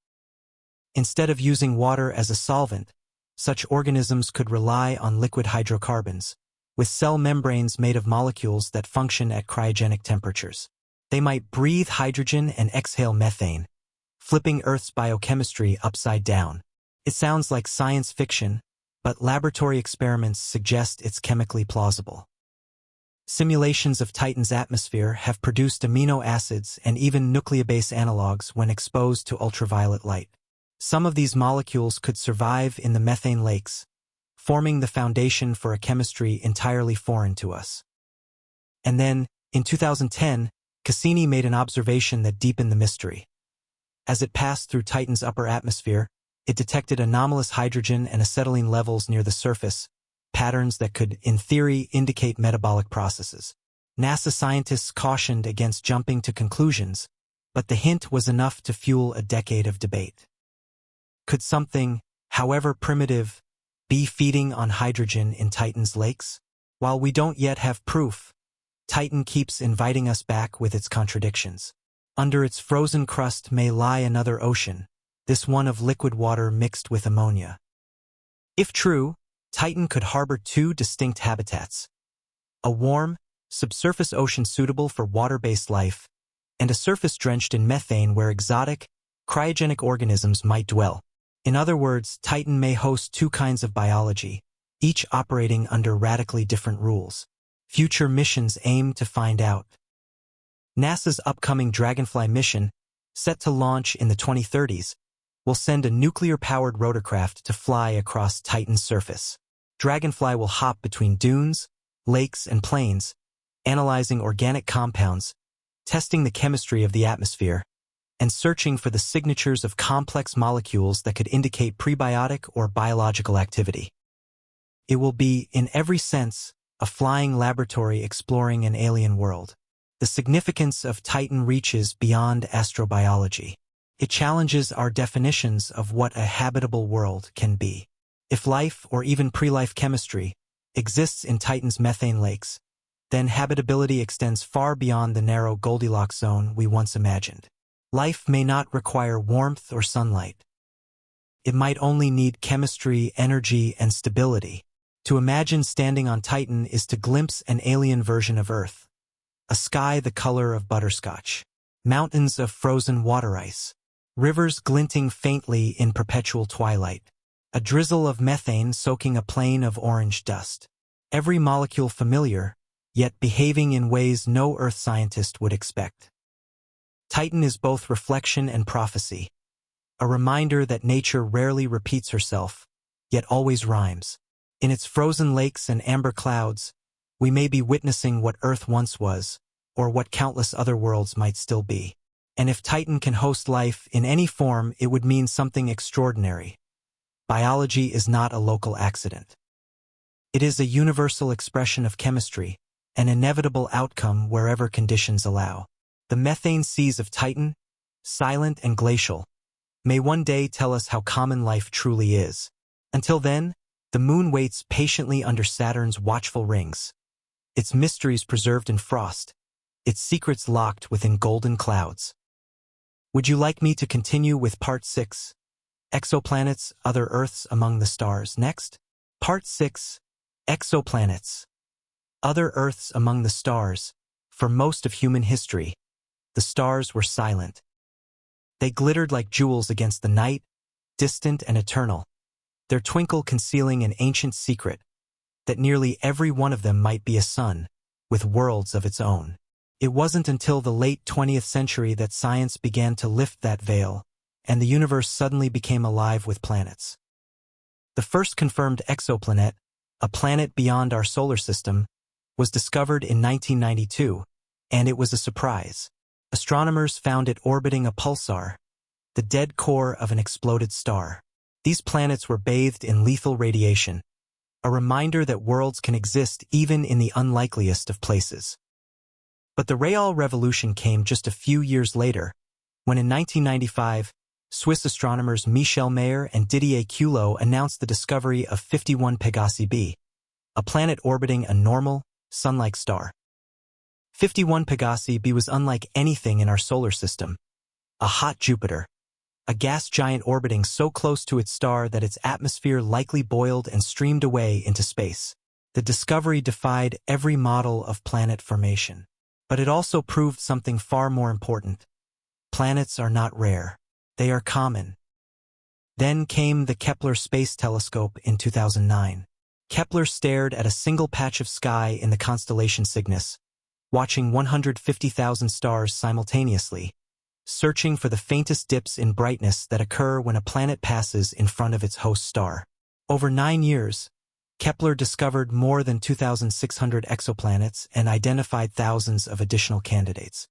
Instead of using water as a solvent, such organisms could rely on liquid hydrocarbons, with cell membranes made of molecules that function at cryogenic temperatures. They might breathe hydrogen and exhale methane, flipping Earth's biochemistry upside down. It sounds like science fiction, but laboratory experiments suggest it's chemically plausible. Simulations of Titan's atmosphere have produced amino acids and even nucleobase analogs when exposed to ultraviolet light. Some of these molecules could survive in the methane lakes, forming the foundation for a chemistry entirely foreign to us. And then, in 2010, Cassini made an observation that deepened the mystery. As it passed through Titan's upper atmosphere, it detected anomalous hydrogen and acetylene levels near the surface, patterns that could, in theory, indicate metabolic processes. NASA scientists cautioned against jumping to conclusions, but the hint was enough to fuel a decade of debate. Could something, however primitive, be feeding on hydrogen in Titan's lakes? While we don't yet have proof, Titan keeps inviting us back with its contradictions. Under its frozen crust may lie another ocean, this one of liquid water mixed with ammonia. If true, Titan could harbor two distinct habitats: a warm, subsurface ocean suitable for water-based life, and a surface drenched in methane where exotic, cryogenic organisms might dwell. In other words, Titan may host two kinds of biology, each operating under radically different rules. Future missions aim to find out. NASA's upcoming Dragonfly mission, set to launch in the 2030s, will send a nuclear-powered rotorcraft to fly across Titan's surface. Dragonfly will hop between dunes, lakes, and plains, analyzing organic compounds, testing the chemistry of the atmosphere, and searching for the signatures of complex molecules that could indicate prebiotic or biological activity. It will be, in every sense, a flying laboratory exploring an alien world. The significance of Titan reaches beyond astrobiology. It challenges our definitions of what a habitable world can be. If life, or even pre-life chemistry, exists in Titan's methane lakes, then habitability extends far beyond the narrow Goldilocks zone we once imagined. Life may not require warmth or sunlight. It might only need chemistry, energy, and stability. To imagine standing on Titan is to glimpse an alien version of Earth. A sky the color of butterscotch. Mountains of frozen water ice. Rivers glinting faintly in perpetual twilight. A drizzle of methane soaking a plain of orange dust. Every molecule familiar, yet behaving in ways no Earth scientist would expect. Titan is both reflection and prophecy. A reminder that nature rarely repeats herself, yet always rhymes. In its frozen lakes and amber clouds, we may be witnessing what Earth once was, or what countless other worlds might still be. And if Titan can host life in any form, it would mean something extraordinary. Biology is not a local accident. It is a universal expression of chemistry, an inevitable outcome wherever conditions allow. The methane seas of Titan, silent and glacial, may one day tell us how common life truly is. Until then, the moon waits patiently under Saturn's watchful rings, its mysteries preserved in frost, its secrets locked within golden clouds. Would you like me to continue with Part 6, Exoplanets, Other Earths Among the Stars, next? Part 6, Exoplanets, Other Earths Among the Stars. For most of human history, the stars were silent. They glittered like jewels against the night, distant and eternal, their twinkle concealing an ancient secret, that nearly every one of them might be a sun, with worlds of its own. It wasn't until the late 20th century that science began to lift that veil, and the universe suddenly became alive with planets. The first confirmed exoplanet, a planet beyond our solar system, was discovered in 1992, and it was a surprise. Astronomers found it orbiting a pulsar, the dead core of an exploded star. These planets were bathed in lethal radiation, a reminder that worlds can exist even in the unlikeliest of places. But the Real Revolution came just a few years later, when in 1995, Swiss astronomers Michel Mayor and Didier Queloz announced the discovery of 51 Pegasi b, a planet orbiting a normal, sun-like star. 51 Pegasi b was unlike anything in our solar system. A hot Jupiter, a gas giant orbiting so close to its star that its atmosphere likely boiled and streamed away into space. The discovery defied every model of planet formation. But it also proved something far more important. Planets are not rare. They are common. Then came the Kepler Space Telescope in 2009. Kepler stared at a single patch of sky in the constellation Cygnus, watching 150,000 stars simultaneously, searching for the faintest dips in brightness that occur when a planet passes in front of its host star. Over 9 years, Kepler discovered more than 2,600 exoplanets and identified thousands of additional candidates.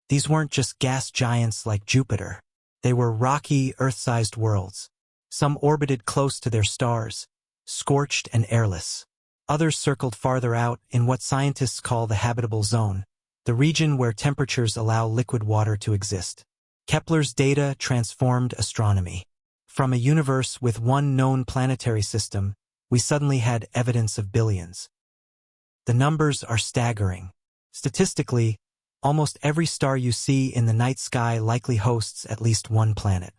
These weren't just gas giants like Jupiter. They were rocky, Earth-sized worlds. Some orbited close to their stars, scorched and airless. Others circled farther out in what scientists call the habitable zone, the region where temperatures allow liquid water to exist. Kepler's data transformed astronomy. From a universe with one known planetary system, we suddenly had evidence of billions. The numbers are staggering. Statistically, almost every star you see in the night sky likely hosts at least one planet.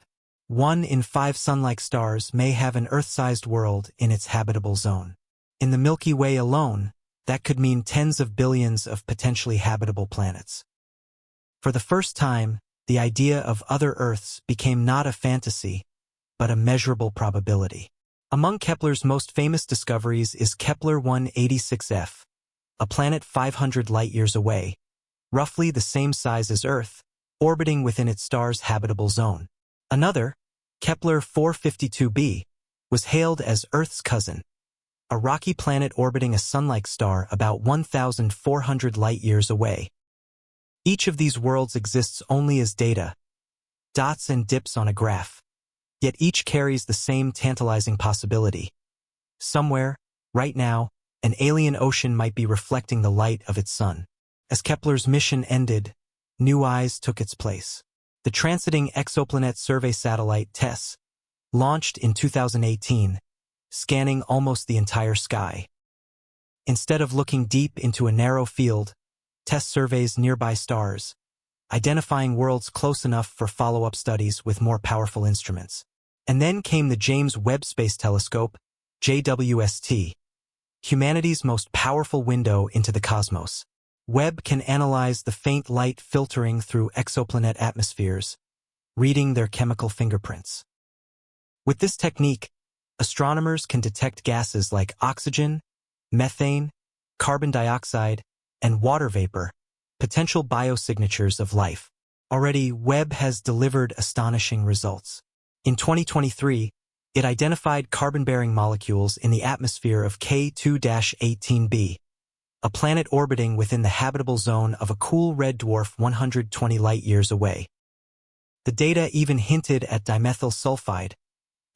1 in 5 sun-like stars may have an Earth-sized world in its habitable zone. In the Milky Way alone, that could mean tens of billions of potentially habitable planets. For the first time, the idea of other Earths became not a fantasy, but a measurable probability. Among Kepler's most famous discoveries is Kepler 186f, a planet 500 light-years away, roughly the same size as Earth, orbiting within its star's habitable zone. Another, Kepler 452b, was hailed as Earth's cousin, a rocky planet orbiting a sun-like star about 1,400 light-years away. Each of these worlds exists only as data, dots and dips on a graph. Yet each carries the same tantalizing possibility. Somewhere, right now, an alien ocean might be reflecting the light of its sun. As Kepler's mission ended, new eyes took its place. The Transiting Exoplanet Survey satellite TESS, launched in 2018, scanning almost the entire sky. Instead of looking deep into a narrow field, TESS surveys nearby stars, identifying worlds close enough for follow-up studies with more powerful instruments. And then came the James Webb Space Telescope, JWST, humanity's most powerful window into the cosmos. Webb can analyze the faint light filtering through exoplanet atmospheres, reading their chemical fingerprints. With this technique, astronomers can detect gases like oxygen, methane, carbon dioxide, and water vapor, potential biosignatures of life. Already, Webb has delivered astonishing results. In 2023, it identified carbon-bearing molecules in the atmosphere of K2-18b, a planet orbiting within the habitable zone of a cool red dwarf 120 light-years away. The data even hinted at dimethyl sulfide,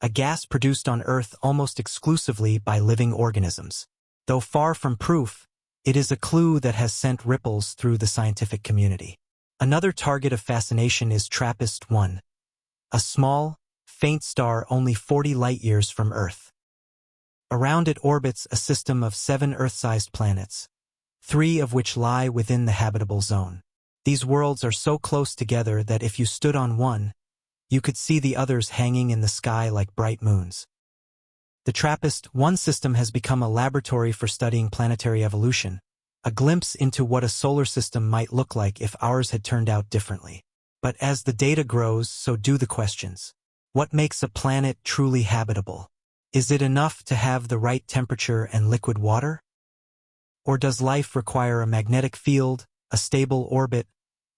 a gas produced on Earth almost exclusively by living organisms. Though far from proof, it is a clue that has sent ripples through the scientific community. Another target of fascination is TRAPPIST-1, a small, faint star only 40 light-years from Earth. Around it orbits a system of 7 Earth-sized planets, 3 of which lie within the habitable zone. These worlds are so close together that if you stood on one, you could see the others hanging in the sky like bright moons. The TRAPPIST-1 system has become a laboratory for studying planetary evolution, a glimpse into what a solar system might look like if ours had turned out differently. But as the data grows, so do the questions. What makes a planet truly habitable? Is it enough to have the right temperature and liquid water? Or does life require a magnetic field, a stable orbit,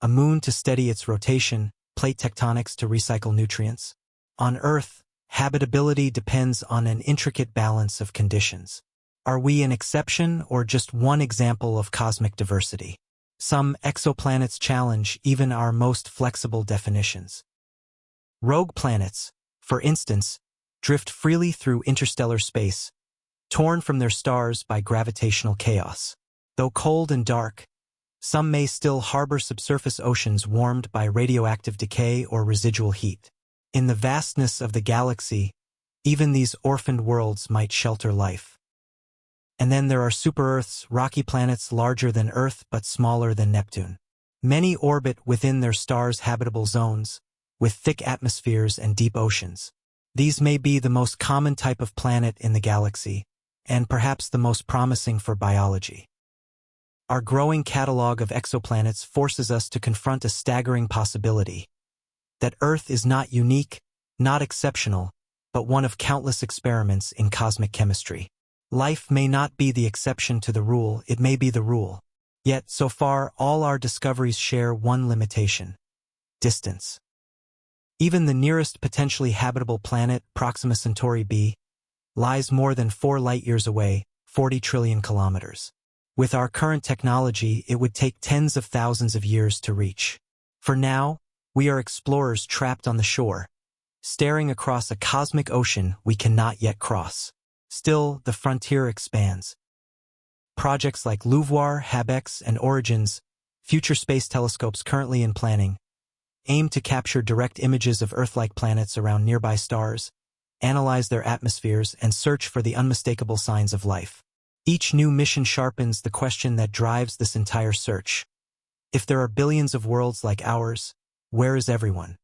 a moon to steady its rotation, plate tectonics to recycle nutrients? On Earth, habitability depends on an intricate balance of conditions. Are we an exception or just one example of cosmic diversity? Some exoplanets challenge even our most flexible definitions. Rogue planets, for instance, drift freely through interstellar space, torn from their stars by gravitational chaos. Though cold and dark, some may still harbor subsurface oceans warmed by radioactive decay or residual heat. In the vastness of the galaxy, even these orphaned worlds might shelter life. And then there are super-Earths, rocky planets larger than Earth but smaller than Neptune. Many orbit within their stars' habitable zones, with thick atmospheres and deep oceans. These may be the most common type of planet in the galaxy, and perhaps the most promising for biology. Our growing catalog of exoplanets forces us to confront a staggering possibility: that Earth is not unique, not exceptional, but one of countless experiments in cosmic chemistry. Life may not be the exception to the rule, it may be the rule. Yet, so far, all our discoveries share one limitation: distance. Even the nearest potentially habitable planet, Proxima Centauri b, lies more than 4 light-years away, 40 trillion kilometers. With our current technology, it would take tens of thousands of years to reach. For now, we are explorers trapped on the shore, staring across a cosmic ocean we cannot yet cross. Still, the frontier expands. Projects like LUVOIR, HABEX, and Origins, future space telescopes currently in planning, aim to capture direct images of Earth-like planets around nearby stars, analyze their atmospheres, and search for the unmistakable signs of life. Each new mission sharpens the question that drives this entire search: if there are billions of worlds like ours, where is everyone?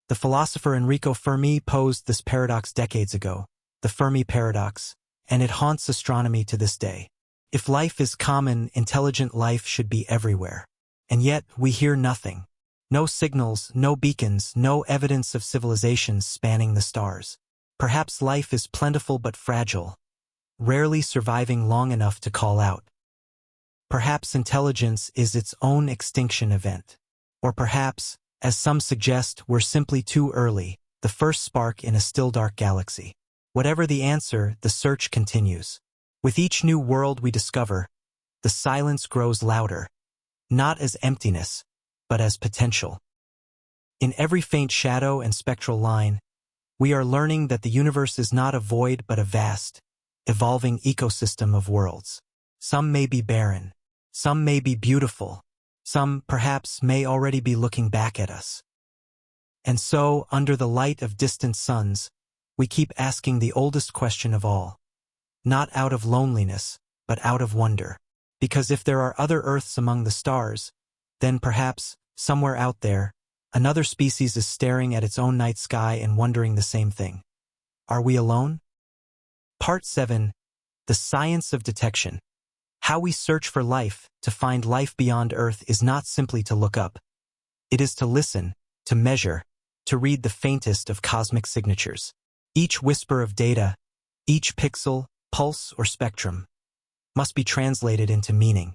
The philosopher Enrico Fermi posed this paradox decades ago, the Fermi Paradox, and it haunts astronomy to this day. If life is common, intelligent life should be everywhere. And yet, we hear nothing. No signals, no beacons, no evidence of civilizations spanning the stars. Perhaps life is plentiful but fragile, rarely surviving long enough to call out. Perhaps intelligence is its own extinction event. Or perhaps, as some suggest, we're simply too early, the first spark in a still dark galaxy. Whatever the answer, the search continues. With each new world we discover, the silence grows louder, not as emptiness, but as potential. In every faint shadow and spectral line, we are learning that the universe is not a void but a vast, evolving ecosystem of worlds. Some may be barren, some may be beautiful, some, perhaps, may already be looking back at us. And so, under the light of distant suns, we keep asking the oldest question of all. Not out of loneliness, but out of wonder. Because if there are other Earths among the stars, then perhaps, somewhere out there, another species is staring at its own night sky and wondering the same thing. Are we alone? Part 7. The Science of Detection. How we search for life, to find life beyond Earth, is not simply to look up. It is to listen, to measure, to read the faintest of cosmic signatures. Each whisper of data, each pixel, pulse, or spectrum, must be translated into meaning.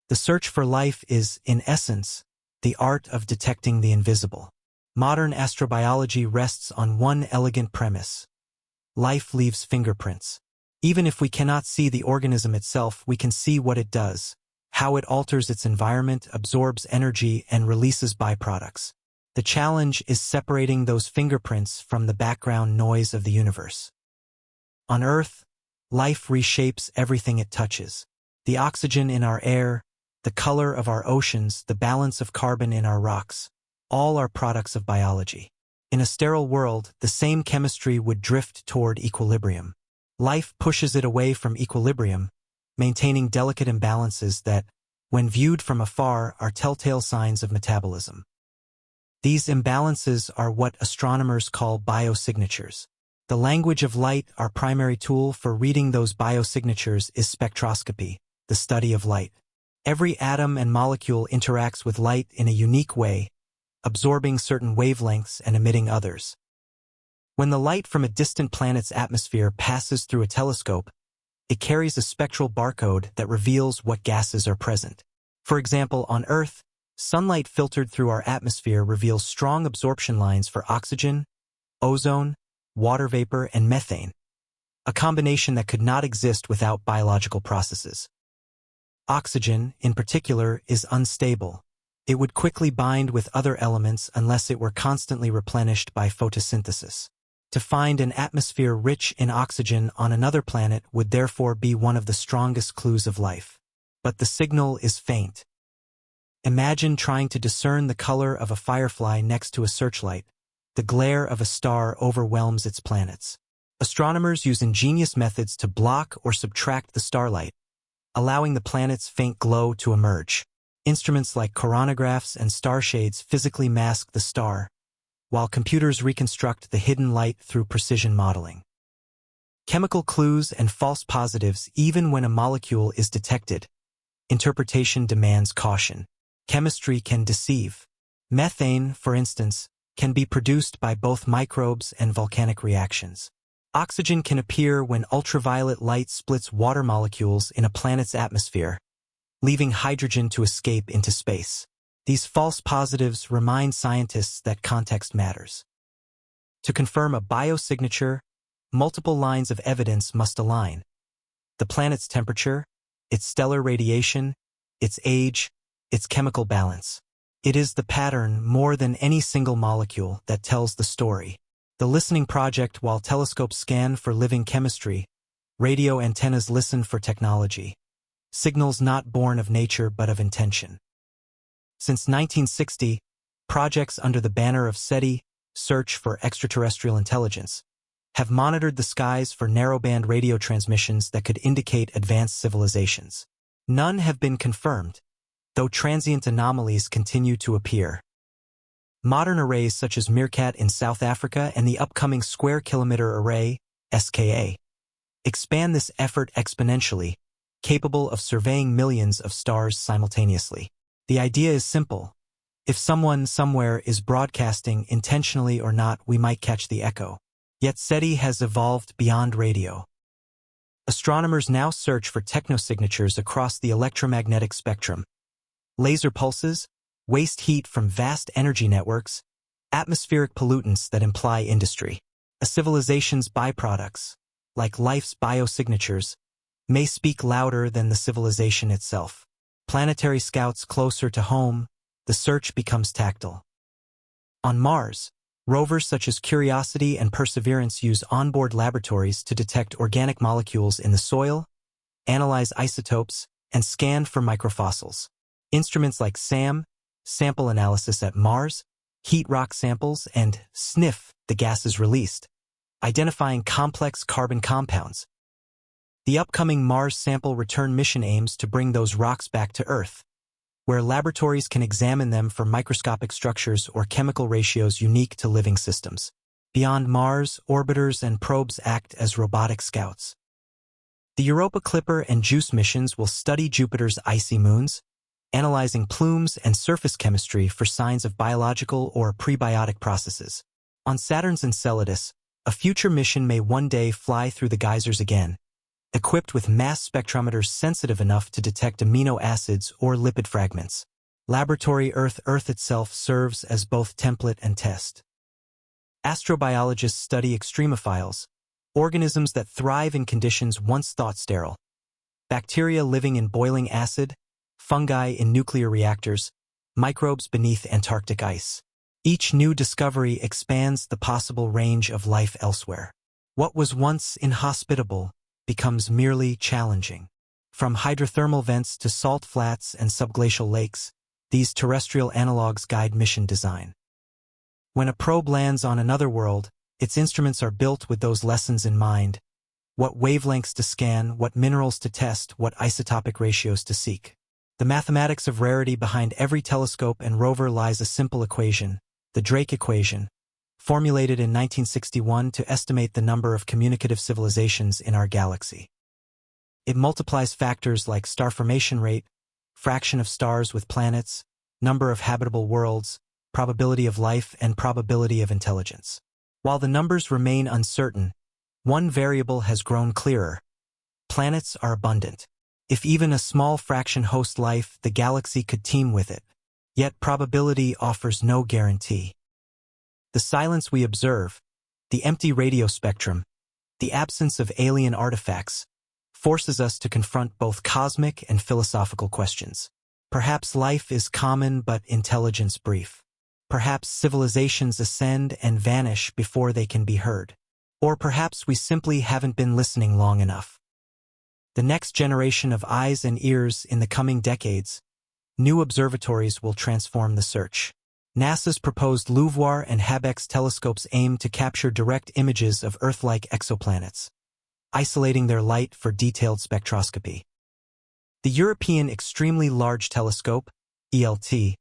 The search for life is, in essence, the art of detecting the invisible. Modern astrobiology rests on one elegant premise. Life leaves fingerprints. Even if we cannot see the organism itself, we can see what it does, how it alters its environment, absorbs energy, and releases byproducts. The challenge is separating those fingerprints from the background noise of the universe. On Earth, life reshapes everything it touches. The oxygen in our air, the color of our oceans, the balance of carbon in our rocks, all are products of biology. In a sterile world, the same chemistry would drift toward equilibrium. Life pushes it away from equilibrium, maintaining delicate imbalances that, when viewed from afar, are telltale signs of metabolism. These imbalances are what astronomers call biosignatures. The language of light, our primary tool for reading those biosignatures, is spectroscopy, the study of light. Every atom and molecule interacts with light in a unique way, absorbing certain wavelengths and emitting others. When the light from a distant planet's atmosphere passes through a telescope, it carries a spectral barcode that reveals what gases are present. For example, on Earth, sunlight filtered through our atmosphere reveals strong absorption lines for oxygen, ozone, water vapor, and methane, a combination that could not exist without biological processes. Oxygen, in particular, is unstable. It would quickly bind with other elements unless it were constantly replenished by photosynthesis. To find an atmosphere rich in oxygen on another planet would therefore be one of the strongest clues of life. But the signal is faint. Imagine trying to discern the color of a firefly next to a searchlight. The glare of a star overwhelms its planets. Astronomers use ingenious methods to block or subtract the starlight, allowing the planet's faint glow to emerge. Instruments like coronagraphs and starshades physically mask the star, while computers reconstruct the hidden light through precision modeling. Chemical clues and false positives. Even when a molecule is detected, interpretation demands caution. Chemistry can deceive. Methane, for instance, can be produced by both microbes and volcanic reactions. Oxygen can appear when ultraviolet light splits water molecules in a planet's atmosphere, leaving hydrogen to escape into space. These false positives remind scientists that context matters. To confirm a biosignature, multiple lines of evidence must align. The planet's temperature, its stellar radiation, its age, its chemical balance. It is the pattern, more than any single molecule, that tells the story. The Listening Project. While telescopes scan for living chemistry, radio antennas listen for technology. Signals not born of nature but of intention. Since 1960, projects under the banner of SETI, Search for Extraterrestrial Intelligence, have monitored the skies for narrowband radio transmissions that could indicate advanced civilizations. None have been confirmed, though transient anomalies continue to appear. Modern arrays such as Meerkat in South Africa and the upcoming Square Kilometre Array, SKA, expand this effort exponentially, capable of surveying millions of stars simultaneously. The idea is simple. If someone somewhere is broadcasting, intentionally or not, we might catch the echo. Yet SETI has evolved beyond radio. Astronomers now search for technosignatures across the electromagnetic spectrum. Laser pulses, waste heat from vast energy networks, atmospheric pollutants that imply industry. A civilization's byproducts, like life's biosignatures, may speak louder than the civilization itself. Planetary scouts closer to home, the search becomes tactile. On Mars, rovers such as Curiosity and Perseverance use onboard laboratories to detect organic molecules in the soil, analyze isotopes, and scan for microfossils. Instruments like SAM, sample analysis at Mars, heat rock samples, and sniff the gases released, identifying complex carbon compounds. The upcoming Mars sample return mission aims to bring those rocks back to Earth, where laboratories can examine them for microscopic structures or chemical ratios unique to living systems. Beyond Mars, orbiters and probes act as robotic scouts. The Europa Clipper and JUICE missions will study Jupiter's icy moons, analyzing plumes and surface chemistry for signs of biological or prebiotic processes. On Saturn's Enceladus, a future mission may one day fly through the geysers again, equipped with mass spectrometers sensitive enough to detect amino acids or lipid fragments. Laboratory Earth itself serves as both template and test. Astrobiologists study extremophiles, organisms that thrive in conditions once thought sterile. Bacteria living in boiling acid, fungi in nuclear reactors, microbes beneath Antarctic ice. Each new discovery expands the possible range of life elsewhere. What was once inhospitable becomes merely challenging. From hydrothermal vents to salt flats and subglacial lakes, these terrestrial analogs guide mission design. When a probe lands on another world, its instruments are built with those lessons in mind: what wavelengths to scan, what minerals to test, what isotopic ratios to seek. The mathematics of rarity behind every telescope and rover lies a simple equation, the Drake equation, formulated in 1961 to estimate the number of communicative civilizations in our galaxy. It multiplies factors like star formation rate, fraction of stars with planets, number of habitable worlds, probability of life, and probability of intelligence. While the numbers remain uncertain, one variable has grown clearer. Planets are abundant. If even a small fraction host life, the galaxy could teem with it. Yet probability offers no guarantee. The silence we observe, the empty radio spectrum, the absence of alien artifacts, forces us to confront both cosmic and philosophical questions. Perhaps life is common but intelligence brief. Perhaps civilizations ascend and vanish before they can be heard. Or perhaps we simply haven't been listening long enough. The next generation of eyes and ears in the coming decades, new observatories will transform the search. NASA's proposed LUVOIR and HABEX telescopes aim to capture direct images of Earth-like exoplanets, isolating their light for detailed spectroscopy. The European Extremely Large Telescope, ELT,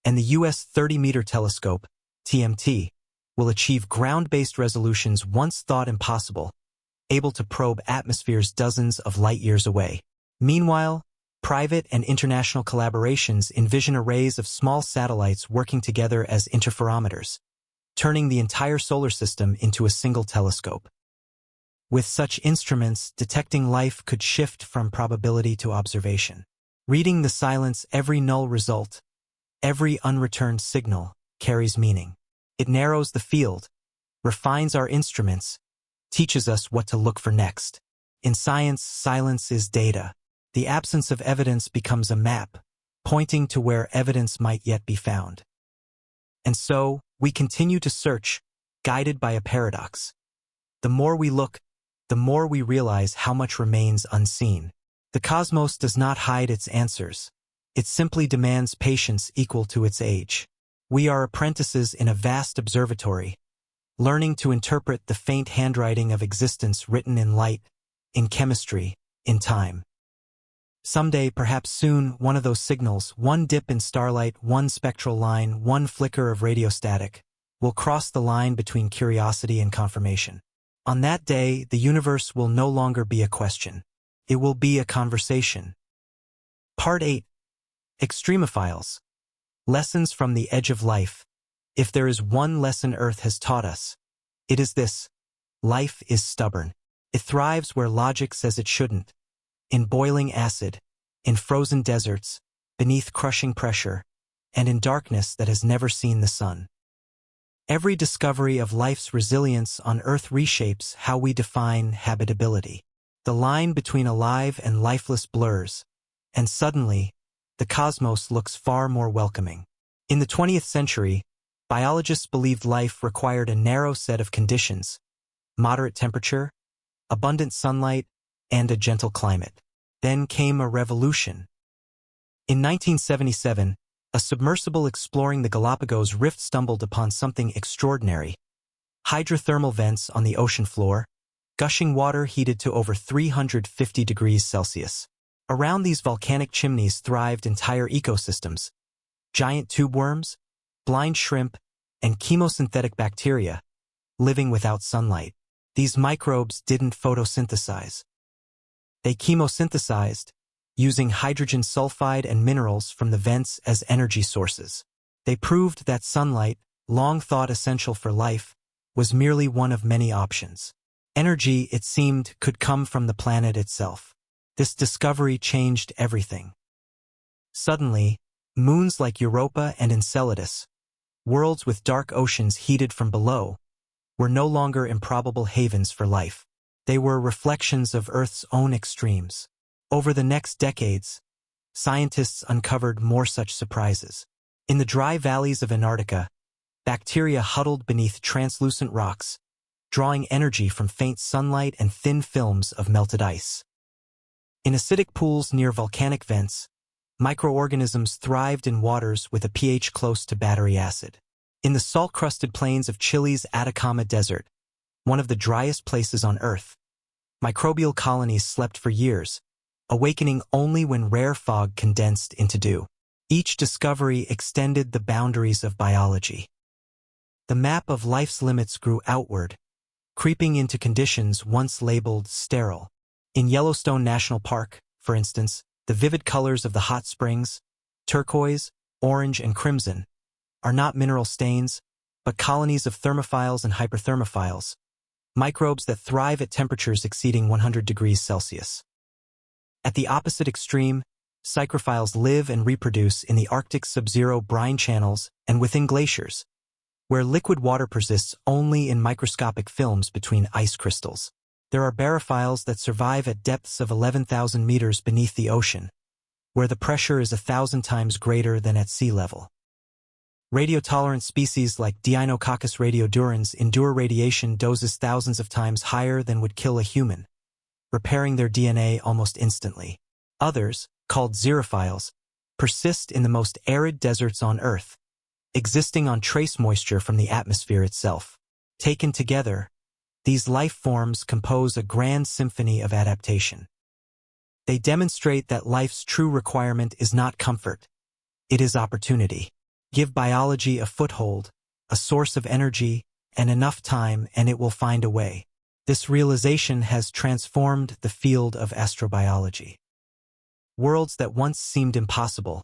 and the US 30-meter telescope, TMT, will achieve ground-based resolutions once thought impossible, able to probe atmospheres dozens of light-years away. Meanwhile, private and international collaborations envision arrays of small satellites working together as interferometers, turning the entire solar system into a single telescope. With such instruments, detecting life could shift from probability to observation. Reading the silence, every null result, every unreturned signal, carries meaning. It narrows the field, refines our instruments, teaches us what to look for next. In science, silence is data. The absence of evidence becomes a map, pointing to where evidence might yet be found. And so, we continue to search, guided by a paradox. The more we look, the more we realize how much remains unseen. The cosmos does not hide its answers. It simply demands patience equal to its age. We are apprentices in a vast observatory, learning to interpret the faint handwriting of existence written in light, in chemistry, in time. Someday, perhaps soon, one of those signals, one dip in starlight, one spectral line, one flicker of radiostatic, will cross the line between curiosity and confirmation. On that day, the universe will no longer be a question. It will be a conversation. Part 8. Extremophiles. Lessons from the edge of life. If there is one lesson Earth has taught us, it is this: life is stubborn. It thrives where logic says it shouldn't. In boiling acid, in frozen deserts, beneath crushing pressure, and in darkness that has never seen the sun. Every discovery of life's resilience on Earth reshapes how we define habitability. The line between alive and lifeless blurs, and suddenly, the cosmos looks far more welcoming. In the 20th century, Biologists believed life required a narrow set of conditions: moderate temperature, abundant sunlight, and a gentle climate. Then came a revolution. In 1977, a submersible exploring the Galapagos Rift stumbled upon something extraordinary: hydrothermal vents on the ocean floor, gushing water heated to over 350 degrees Celsius. Around these volcanic chimneys thrived entire ecosystems: giant tube worms, blind shrimp, and chemosynthetic bacteria, living without sunlight. These microbes didn't photosynthesize. They chemosynthesized, using hydrogen sulfide and minerals from the vents as energy sources. They proved that sunlight, long thought essential for life, was merely one of many options. Energy, it seemed, could come from the planet itself. This discovery changed everything. Suddenly, moons like Europa and Enceladus, worlds with dark oceans heated from below, were no longer improbable havens for life. They were reflections of Earth's own extremes. Over the next decades, scientists uncovered more such surprises. In the dry valleys of Antarctica, bacteria huddled beneath translucent rocks, drawing energy from faint sunlight and thin films of melted ice. In acidic pools near volcanic vents, microorganisms thrived in waters with a pH close to battery acid. In the salt-crusted plains of Chile's Atacama Desert, one of the driest places on Earth, microbial colonies slept for years, awakening only when rare fog condensed into dew. Each discovery extended the boundaries of biology. The map of life's limits grew outward, creeping into conditions once labeled sterile. In Yellowstone National Park, for instance, the vivid colors of the hot springs, turquoise, orange, and crimson, are not mineral stains, but colonies of thermophiles and hyperthermophiles, microbes that thrive at temperatures exceeding 100 degrees Celsius. At the opposite extreme, psychrophiles live and reproduce in the Arctic sub-zero brine channels and within glaciers, where liquid water persists only in microscopic films between ice crystals. There are barophiles that survive at depths of 11,000 meters beneath the ocean, where the pressure is 1,000 times greater than at sea level. Radiotolerant species like Deinococcus radiodurans endure radiation doses thousands of times higher than would kill a human, repairing their DNA almost instantly. Others, called xerophiles, persist in the most arid deserts on Earth, existing on trace moisture from the atmosphere itself. Taken together, these life forms compose a grand symphony of adaptation. They demonstrate that life's true requirement is not comfort, it is opportunity. Give biology a foothold, a source of energy, and enough time, and it will find a way. This realization has transformed the field of astrobiology. Worlds that once seemed impossible,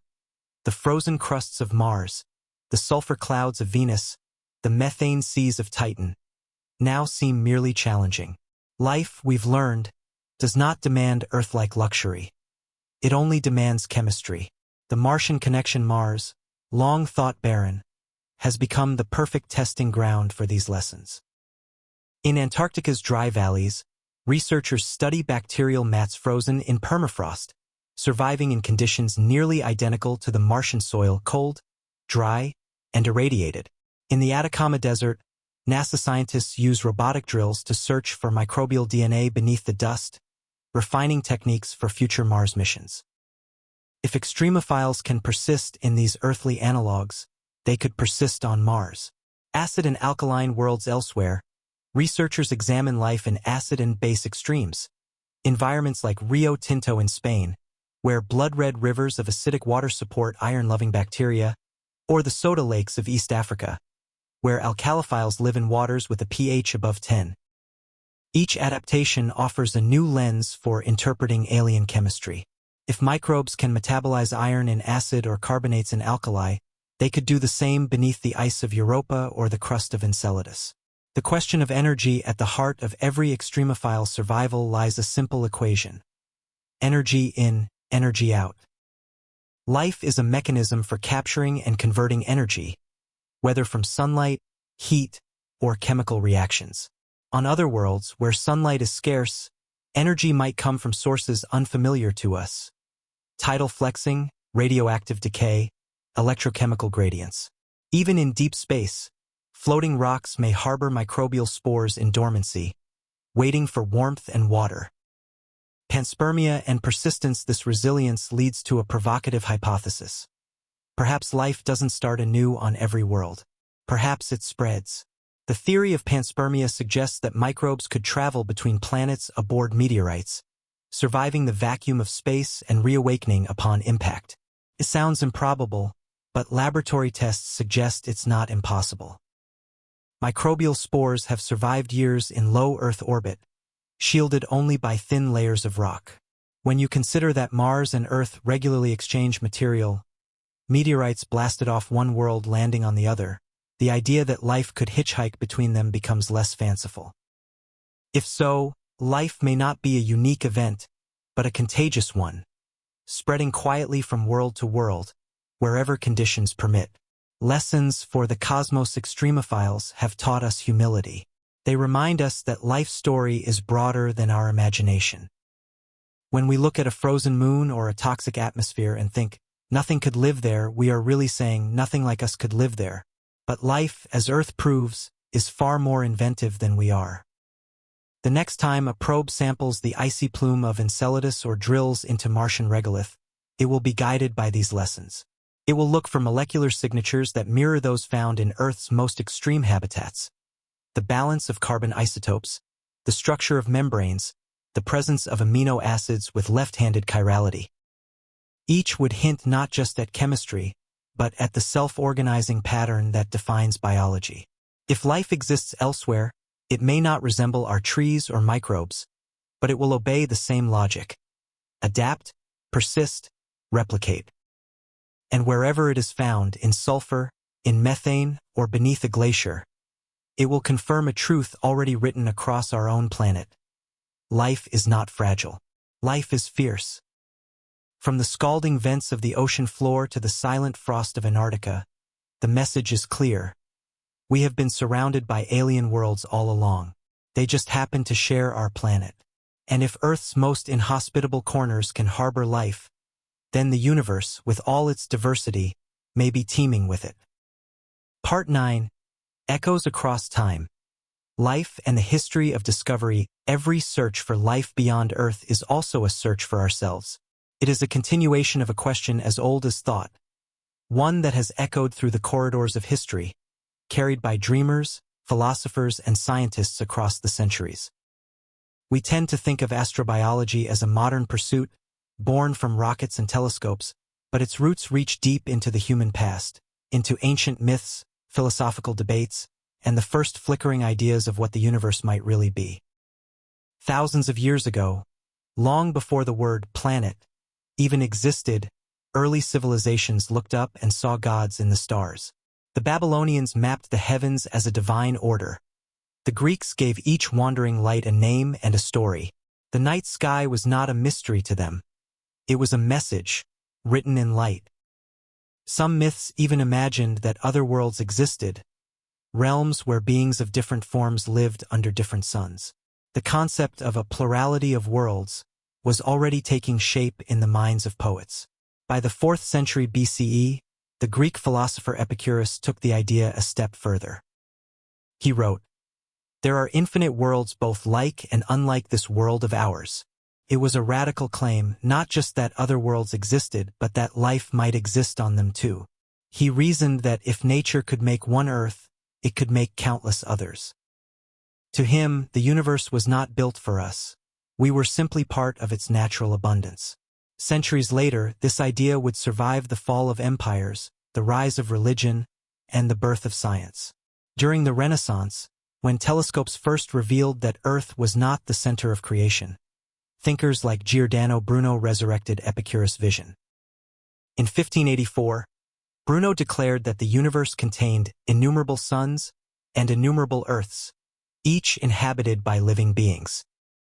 the frozen crusts of Mars, the sulfur clouds of Venus, the methane seas of Titan, now seem merely challenging. Life, we've learned, does not demand Earth-like luxury. It only demands chemistry. The Martian connection, Mars, long thought barren, has become the perfect testing ground for these lessons. In Antarctica's dry valleys, researchers study bacterial mats frozen in permafrost, surviving in conditions nearly identical to the Martian soil: cold, dry, and irradiated. In the Atacama Desert, NASA scientists use robotic drills to search for microbial DNA beneath the dust, refining techniques for future Mars missions. If extremophiles can persist in these earthly analogs, they could persist on Mars. Acid and alkaline worlds elsewhere, researchers examine life in acid and base extremes. Environments like Rio Tinto in Spain, where blood-red rivers of acidic water support iron-loving bacteria, or the soda lakes of East Africa, where alkalophiles live in waters with a pH above 10. Each adaptation offers a new lens for interpreting alien chemistry. If microbes can metabolize iron in acid or carbonates in alkali, they could do the same beneath the ice of Europa or the crust of Enceladus. The question of energy at the heart of every extremophile's survival lies a simple equation: energy in, energy out. Life is a mechanism for capturing and converting energy, whether from sunlight, heat, or chemical reactions. On other worlds, where sunlight is scarce, energy might come from sources unfamiliar to us: tidal flexing, radioactive decay, electrochemical gradients. Even in deep space, floating rocks may harbor microbial spores in dormancy, waiting for warmth and water. Panspermia and persistence. This resilience leads to a provocative hypothesis. Perhaps life doesn't start anew on every world. Perhaps it spreads. The theory of panspermia suggests that microbes could travel between planets aboard meteorites, surviving the vacuum of space and reawakening upon impact. It sounds improbable, but laboratory tests suggest it's not impossible. Microbial spores have survived years in low Earth orbit, shielded only by thin layers of rock. When you consider that Mars and Earth regularly exchange material, meteorites blasted off one world landing on the other, the idea that life could hitchhike between them becomes less fanciful. If so, life may not be a unique event, but a contagious one, spreading quietly from world to world, wherever conditions permit. Lessons for the cosmos extremophiles have taught us humility. They remind us that life's story is broader than our imagination. When we look at a frozen moon or a toxic atmosphere and think, nothing could live there, we are really saying nothing like us could live there. But life, as Earth proves, is far more inventive than we are. The next time a probe samples the icy plume of Enceladus or drills into Martian regolith, it will be guided by these lessons. It will look for molecular signatures that mirror those found in Earth's most extreme habitats. The balance of carbon isotopes, the structure of membranes, the presence of amino acids with left-handed chirality. Each would hint not just at chemistry, but at the self-organizing pattern that defines biology. If life exists elsewhere, it may not resemble our trees or microbes, but it will obey the same logic. Adapt, persist, replicate. And wherever it is found, in sulfur, in methane, or beneath a glacier, it will confirm a truth already written across our own planet. Life is not fragile. Life is fierce. From the scalding vents of the ocean floor to the silent frost of Antarctica, the message is clear. We have been surrounded by alien worlds all along. They just happen to share our planet. And if Earth's most inhospitable corners can harbor life, then the universe, with all its diversity, may be teeming with it. Part 9. Echoes Across Time. Life and the history of discovery. Every search for life beyond Earth is also a search for ourselves. It is a continuation of a question as old as thought, one that has echoed through the corridors of history, carried by dreamers, philosophers, and scientists across the centuries. We tend to think of astrobiology as a modern pursuit, born from rockets and telescopes, but its roots reach deep into the human past, into ancient myths, philosophical debates, and the first flickering ideas of what the universe might really be. Thousands of years ago, long before the word planet even existed, early civilizations looked up and saw gods in the stars. The Babylonians mapped the heavens as a divine order. The Greeks gave each wandering light a name and a story. The night sky was not a mystery to them. It was a message, written in light. Some myths even imagined that other worlds existed, realms where beings of different forms lived under different suns. The concept of a plurality of worlds was already taking shape in the minds of poets. By the 4th century BCE, the Greek philosopher Epicurus took the idea a step further. He wrote, "There are infinite worlds both like and unlike this world of ours." It was a radical claim, not just that other worlds existed, but that life might exist on them too. He reasoned that if nature could make one Earth, it could make countless others. To him, the universe was not built for us. We were simply part of its natural abundance. Centuries later, this idea would survive the fall of empires, the rise of religion, and the birth of science. During the Renaissance, when telescopes first revealed that Earth was not the center of creation, thinkers like Giordano Bruno resurrected Epicurus' vision. In 1584, Bruno declared that the universe contained innumerable suns and innumerable Earths, each inhabited by living beings.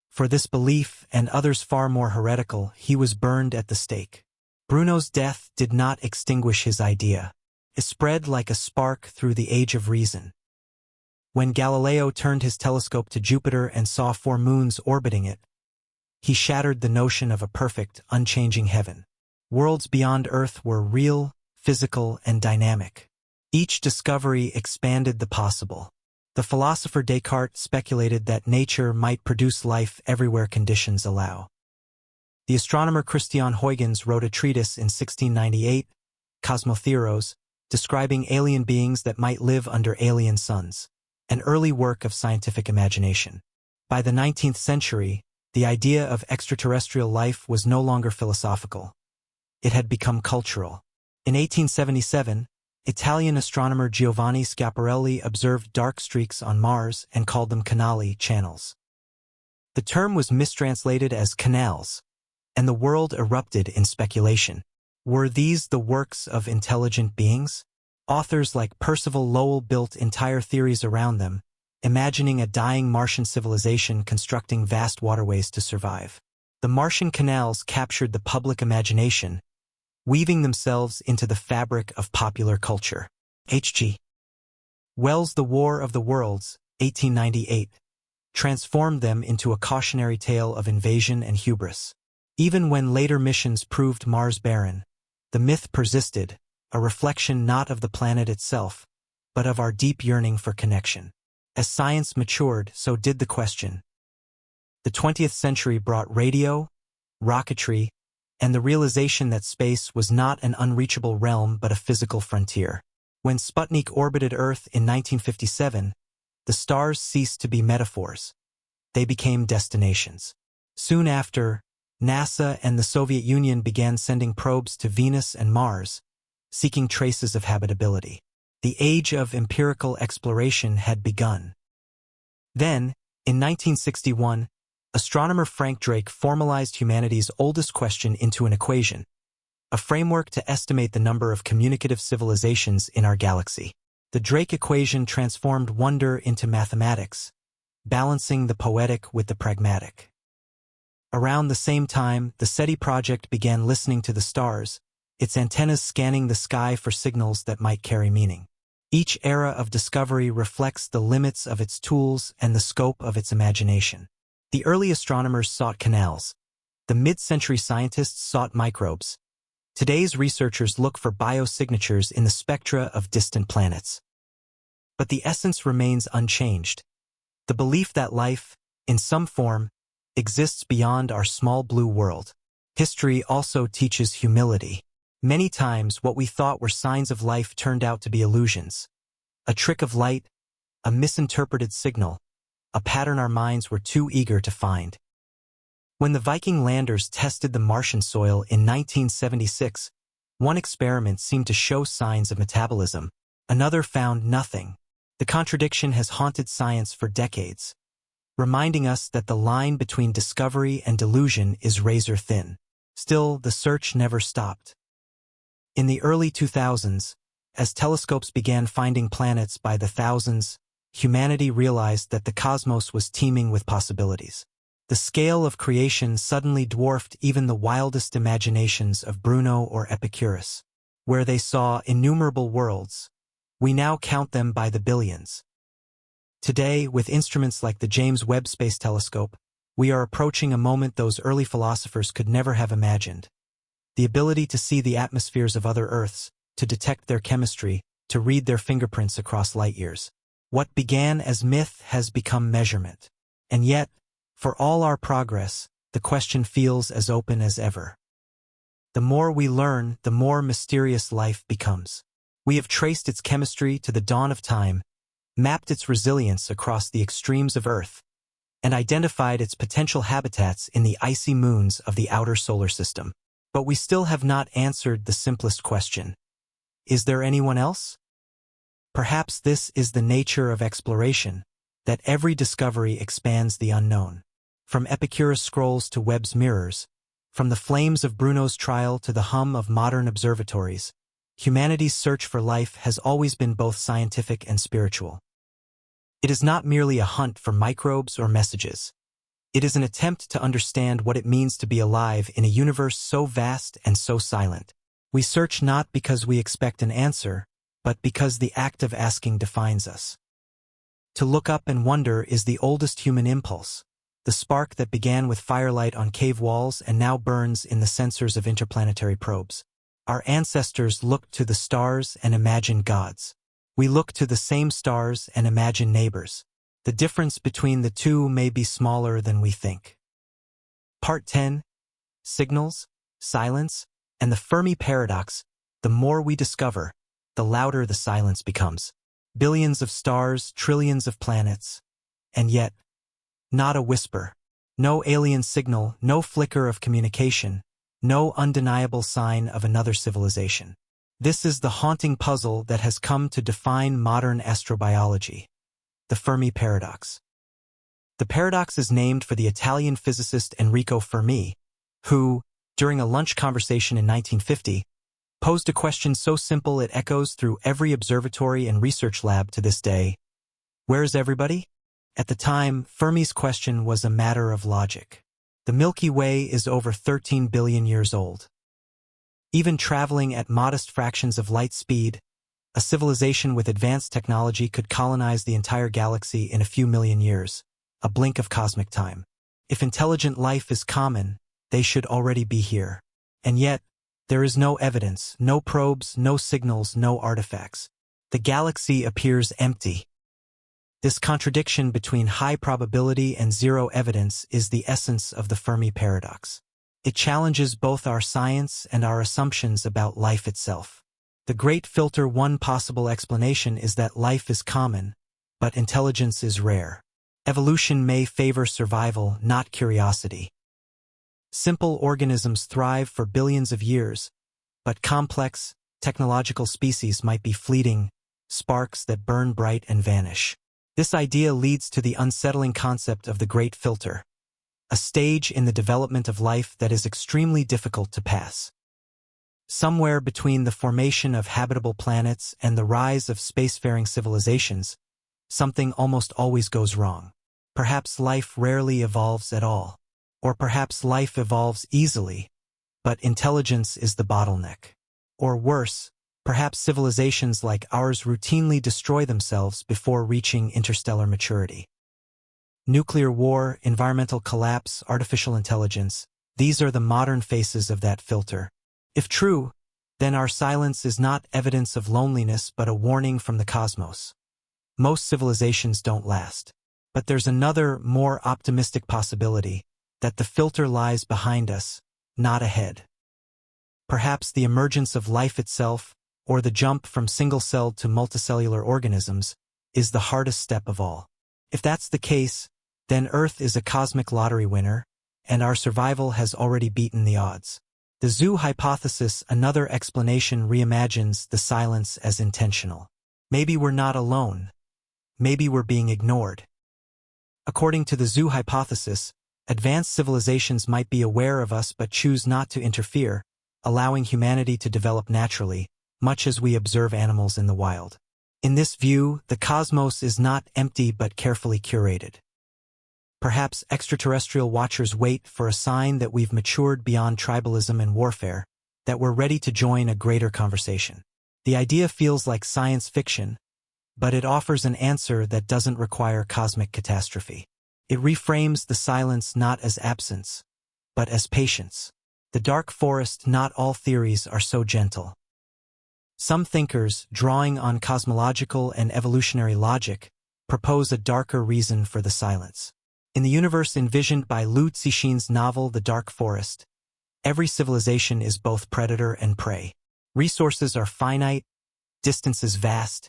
For this belief, and others far more heretical, he was burned at the stake. Bruno's death did not extinguish his idea. It spread like a spark through the age of reason. When Galileo turned his telescope to Jupiter and saw 4 moons orbiting it, he shattered the notion of a perfect, unchanging heaven. Worlds beyond Earth were real, physical, and dynamic. Each discovery expanded the possible. The philosopher Descartes speculated that nature might produce life everywhere conditions allow. The astronomer Christian Huygens wrote a treatise in 1698, Cosmotheoros, describing alien beings that might live under alien suns, an early work of scientific imagination. By the 19th century, the idea of extraterrestrial life was no longer philosophical. It had become cultural. In 1877, Italian astronomer Giovanni Schiaparelli observed dark streaks on Mars and called them canali, channels. The term was mistranslated as canals, and the world erupted in speculation. Were these the works of intelligent beings? Authors like Percival Lowell built entire theories around them, imagining a dying Martian civilization constructing vast waterways to survive. The Martian canals captured the public imagination, weaving themselves into the fabric of popular culture. H.G. Wells' The War of the Worlds, 1898, transformed them into a cautionary tale of invasion and hubris. Even when later missions proved Mars barren, the myth persisted, a reflection not of the planet itself, but of our deep yearning for connection. As science matured, so did the question. The 20th century brought radio, rocketry, and the realization that space was not an unreachable realm but a physical frontier. When Sputnik orbited Earth in 1957, the stars ceased to be metaphors. They became destinations. Soon after, NASA and the Soviet Union began sending probes to Venus and Mars, seeking traces of habitability. The age of empirical exploration had begun. Then, in 1961, astronomer Frank Drake formalized humanity's oldest question into an equation, a framework to estimate the number of communicative civilizations in our galaxy. The Drake equation transformed wonder into mathematics, balancing the poetic with the pragmatic. Around the same time, the SETI project began listening to the stars, its antennas scanning the sky for signals that might carry meaning. Each era of discovery reflects the limits of its tools and the scope of its imagination. The early astronomers sought canals. The mid-century scientists sought microbes. Today's researchers look for biosignatures in the spectra of distant planets. But the essence remains unchanged. The belief that life, in some form, exists beyond our small blue world. History also teaches humility. Many times what we thought were signs of life turned out to be illusions. A trick of light, a misinterpreted signal, a pattern our minds were too eager to find. When the Viking landers tested the Martian soil in 1976, one experiment seemed to show signs of metabolism. Another found nothing. The contradiction has haunted science for decades, reminding us that the line between discovery and delusion is razor thin. Still, the search never stopped. In the early 2000s, as telescopes began finding planets by the thousands, humanity realized that the cosmos was teeming with possibilities. The scale of creation suddenly dwarfed even the wildest imaginations of Bruno or Epicurus. Where they saw innumerable worlds, we now count them by the billions. Today, with instruments like the James Webb Space Telescope, we are approaching a moment those early philosophers could never have imagined. The ability to see the atmospheres of other Earths, to detect their chemistry, to read their fingerprints across light years. What began as myth has become measurement. And yet, for all our progress, the question feels as open as ever. The more we learn, the more mysterious life becomes. We have traced its chemistry to the dawn of time, mapped its resilience across the extremes of Earth, and identified its potential habitats in the icy moons of the outer solar system. But we still have not answered the simplest question. Is there anyone else? Perhaps this is the nature of exploration, that every discovery expands the unknown. From Epicurus' scrolls to Webb's mirrors, from the flames of Bruno's trial to the hum of modern observatories, humanity's search for life has always been both scientific and spiritual. It is not merely a hunt for microbes or messages. It is an attempt to understand what it means to be alive in a universe so vast and so silent. We search not because we expect an answer, but because the act of asking defines us. To look up and wonder is the oldest human impulse, the spark that began with firelight on cave walls and now burns in the sensors of interplanetary probes. Our ancestors looked to the stars and imagined gods. We look to the same stars and imagine neighbors. The difference between the two may be smaller than we think. Part 10. Signals, Silence, and the Fermi Paradox. The more we discover, the louder the silence becomes. Billions of stars, trillions of planets. And yet, not a whisper. No alien signal, no flicker of communication, no undeniable sign of another civilization. This is the haunting puzzle that has come to define modern astrobiology, the Fermi Paradox. The paradox is named for the Italian physicist Enrico Fermi, who, during a lunch conversation in 1950, posed a question so simple it echoes through every observatory and research lab to this day. Where's everybody? At the time, Fermi's question was a matter of logic. The Milky Way is over 13 billion years old. Even traveling at modest fractions of light speed, a civilization with advanced technology could colonize the entire galaxy in a few million years, a blink of cosmic time. If intelligent life is common, they should already be here. And yet, there is no evidence, no probes, no signals, no artifacts. The galaxy appears empty. This contradiction between high probability and zero evidence is the essence of the Fermi paradox. It challenges both our science and our assumptions about life itself. The great filter: one possible explanation is that life is common, but intelligence is rare. Evolution may favor survival, not curiosity. Simple organisms thrive for billions of years, but complex, technological species might be fleeting, sparks that burn bright and vanish. This idea leads to the unsettling concept of the great filter, a stage in the development of life that is extremely difficult to pass. Somewhere between the formation of habitable planets and the rise of spacefaring civilizations, something almost always goes wrong. Perhaps life rarely evolves at all. Or perhaps life evolves easily, but intelligence is the bottleneck. Or worse, perhaps civilizations like ours routinely destroy themselves before reaching interstellar maturity. Nuclear war, environmental collapse, artificial intelligence, these are the modern faces of that filter. If true, then our silence is not evidence of loneliness but a warning from the cosmos. Most civilizations don't last. But there's another, more optimistic possibility, that the filter lies behind us, not ahead. Perhaps the emergence of life itself, or the jump from single-celled to multicellular organisms, is the hardest step of all. If that's the case, then Earth is a cosmic lottery winner, and our survival has already beaten the odds. The zoo hypothesis, another explanation, reimagines the silence as intentional. Maybe we're not alone. Maybe we're being ignored. According to the zoo hypothesis, advanced civilizations might be aware of us but choose not to interfere, allowing humanity to develop naturally, much as we observe animals in the wild. In this view, the cosmos is not empty but carefully curated. Perhaps extraterrestrial watchers wait for a sign that we've matured beyond tribalism and warfare, that we're ready to join a greater conversation. The idea feels like science fiction, but it offers an answer that doesn't require cosmic catastrophe. It reframes the silence not as absence, but as patience. The dark forest. Not all theories are so gentle. Some thinkers, drawing on cosmological and evolutionary logic, propose a darker reason for the silence. In the universe envisioned by Liu Cixin's novel The Dark Forest, every civilization is both predator and prey. Resources are finite, distances vast,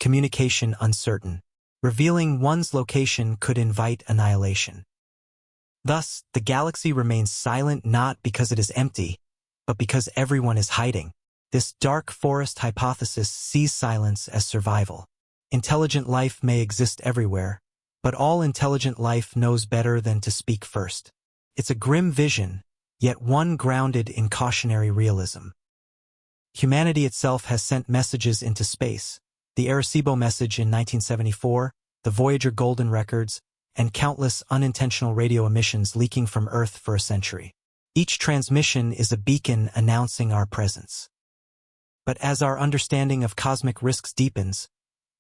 communication uncertain. Revealing one's location could invite annihilation. Thus, the galaxy remains silent not because it is empty, but because everyone is hiding. This dark forest hypothesis sees silence as survival. Intelligent life may exist everywhere, but all intelligent life knows better than to speak first. It's a grim vision, yet one grounded in cautionary realism. Humanity itself has sent messages into space. The Arecibo message in 1974, the Voyager Golden Records, and countless unintentional radio emissions leaking from Earth for a century. Each transmission is a beacon announcing our presence. But as our understanding of cosmic risks deepens,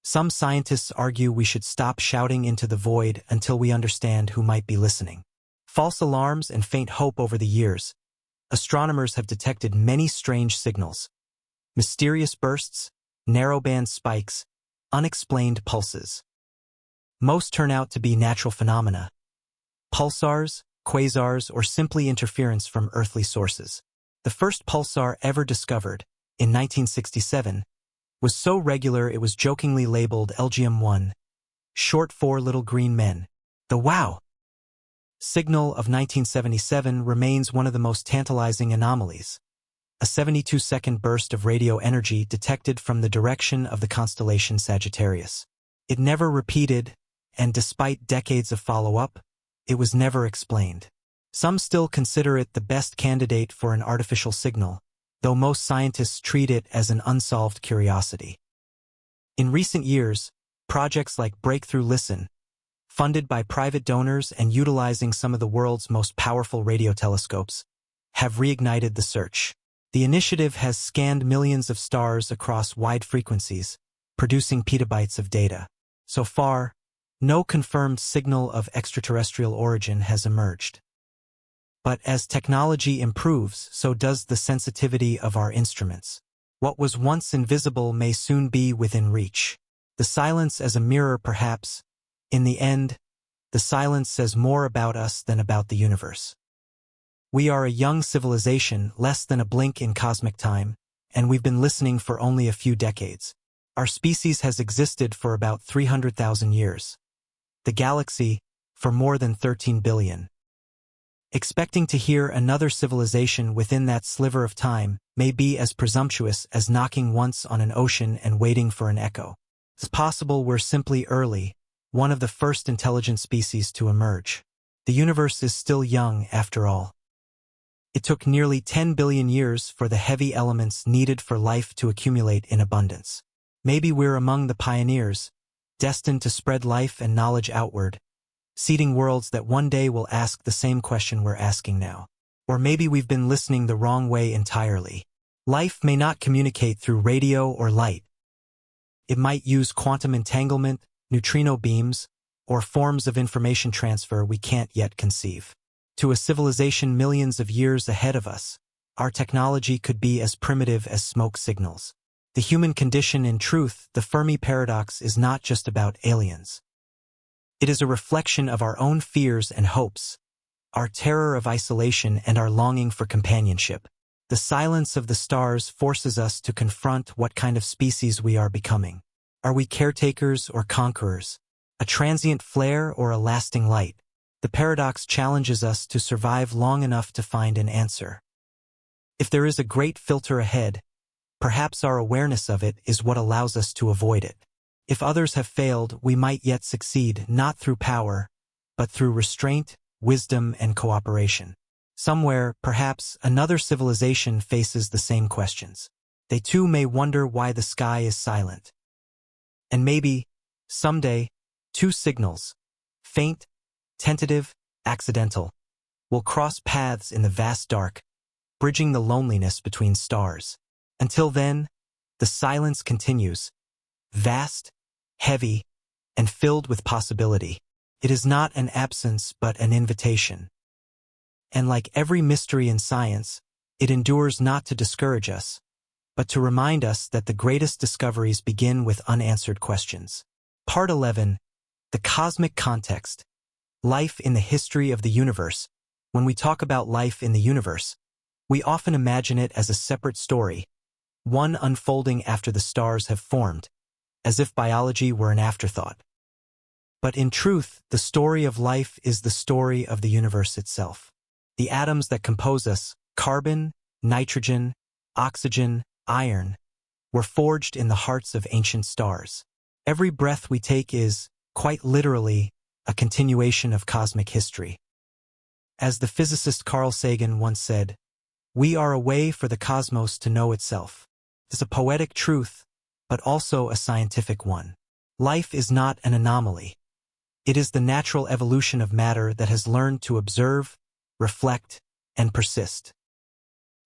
some scientists argue we should stop shouting into the void until we understand who might be listening. False alarms and faint hope. Over the years, astronomers have detected many strange signals. Mysterious bursts, narrowband spikes, unexplained pulses. Most turn out to be natural phenomena, pulsars, quasars, or simply interference from earthly sources. The first pulsar ever discovered, in 1967, was so regular it was jokingly labeled LGM-1, short for Little Green Men. The WOW! Signal of 1977 remains one of the most tantalizing anomalies. A 72-second burst of radio energy detected from the direction of the constellation Sagittarius. It never repeated, and despite decades of follow-up, it was never explained. Some still consider it the best candidate for an artificial signal, though most scientists treat it as an unsolved curiosity. In recent years, projects like Breakthrough Listen, funded by private donors and utilizing some of the world's most powerful radio telescopes, have reignited the search. The initiative has scanned millions of stars across wide frequencies, producing petabytes of data. So far, no confirmed signal of extraterrestrial origin has emerged. But as technology improves, so does the sensitivity of our instruments. What was once invisible may soon be within reach. The silence as a mirror, perhaps. In the end, the silence says more about us than about the universe. We are a young civilization, less than a blink in cosmic time, and we've been listening for only a few decades. Our species has existed for about 300,000 years. The galaxy, for more than 13 billion. Expecting to hear another civilization within that sliver of time may be as presumptuous as knocking once on an ocean and waiting for an echo. It's possible we're simply early, one of the first intelligent species to emerge. The universe is still young, after all. It took nearly 10 billion years for the heavy elements needed for life to accumulate in abundance. Maybe we're among the pioneers, destined to spread life and knowledge outward, seeding worlds that one day will ask the same question we're asking now. Or maybe we've been listening the wrong way entirely. Life may not communicate through radio or light. It might use quantum entanglement, neutrino beams, or forms of information transfer we can't yet conceive. To a civilization millions of years ahead of us, our technology could be as primitive as smoke signals. The human condition, in truth, the Fermi Paradox, is not just about aliens. It is a reflection of our own fears and hopes, our terror of isolation and our longing for companionship. The silence of the stars forces us to confront what kind of species we are becoming. Are we caretakers or conquerors? A transient flare or a lasting light? The paradox challenges us to survive long enough to find an answer. If there is a great filter ahead, perhaps our awareness of it is what allows us to avoid it. If others have failed, we might yet succeed, not through power, but through restraint, wisdom, and cooperation. Somewhere, perhaps, another civilization faces the same questions. They too may wonder why the sky is silent. And maybe, someday, two signals, faint, tentative, accidental, will cross paths in the vast dark, bridging the loneliness between stars. Until then, the silence continues, vast, heavy, and filled with possibility. It is not an absence but an invitation. And like every mystery in science, it endures not to discourage us, but to remind us that the greatest discoveries begin with unanswered questions. Part 11. The Cosmic Context. Life in the History of the Universe. When we talk about life in the universe, we often imagine it as a separate story, one unfolding after the stars have formed, as if biology were an afterthought. But in truth, the story of life is the story of the universe itself. The atoms that compose us, carbon, nitrogen, oxygen, iron, were forged in the hearts of ancient stars. Every breath we take is, quite literally, a continuation of cosmic history. As the physicist Carl Sagan once said, "We are a way for the cosmos to know itself." It's a poetic truth, but also a scientific one. Life is not an anomaly. It is the natural evolution of matter that has learned to observe, reflect, and persist.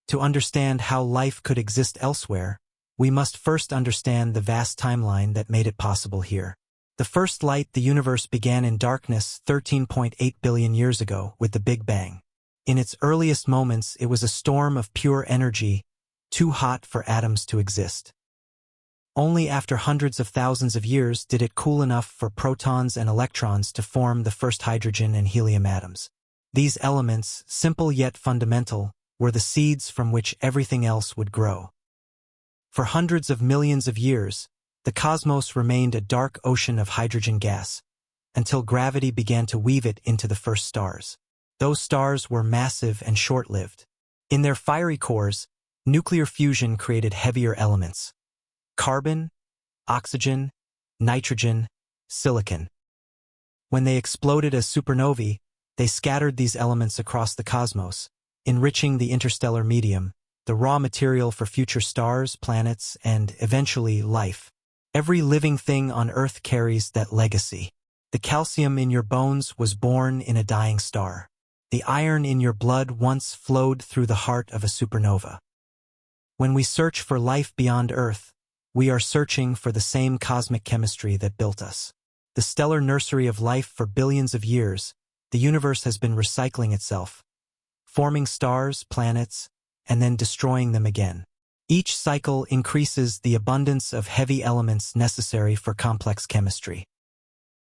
To understand how life could exist elsewhere, we must first understand the vast timeline that made it possible here. The first light, the universe began in darkness 13.8 billion years ago with the Big Bang. In its earliest moments, it was a storm of pure energy, too hot for atoms to exist. Only after hundreds of thousands of years did it cool enough for protons and electrons to form the first hydrogen and helium atoms. These elements, simple yet fundamental, were the seeds from which everything else would grow. For hundreds of millions of years, the cosmos remained a dark ocean of hydrogen gas, until gravity began to weave it into the first stars. Those stars were massive and short-lived. In their fiery cores, nuclear fusion created heavier elements: carbon, oxygen, nitrogen, silicon. When they exploded as supernovae, they scattered these elements across the cosmos, enriching the interstellar medium, the raw material for future stars, planets, and, eventually, life. Every living thing on Earth carries that legacy. The calcium in your bones was born in a dying star. The iron in your blood once flowed through the heart of a supernova. When we search for life beyond Earth, we are searching for the same cosmic chemistry that built us. The stellar nursery of life for billions of years, the universe has been recycling itself, forming stars, planets, and then destroying them again. Each cycle increases the abundance of heavy elements necessary for complex chemistry.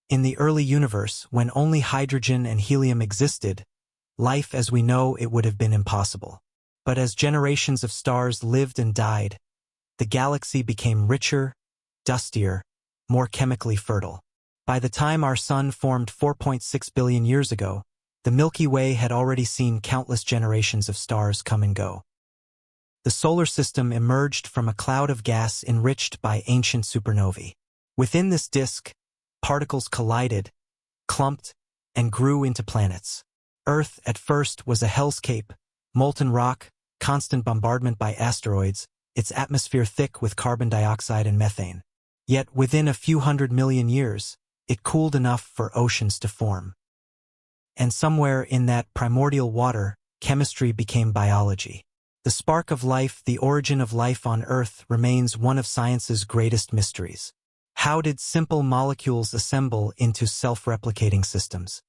In the early universe, when only hydrogen and helium existed, life as we know it would have been impossible. But as generations of stars lived and died, the galaxy became richer, dustier, more chemically fertile. By the time our Sun formed 4.6 billion years ago, the Milky Way had already seen countless generations of stars come and go. The solar system emerged from a cloud of gas enriched by ancient supernovae. Within this disk, particles collided, clumped, and grew into planets. Earth, at first, was a hellscape: molten rock, constant bombardment by asteroids, its atmosphere thick with carbon dioxide and methane. Yet, within a few 100 million years, it cooled enough for oceans to form. And somewhere in that primordial water, chemistry became biology. The spark of life, the origin of life on Earth, remains one of science's greatest mysteries. How did simple molecules assemble into self-replicating systems?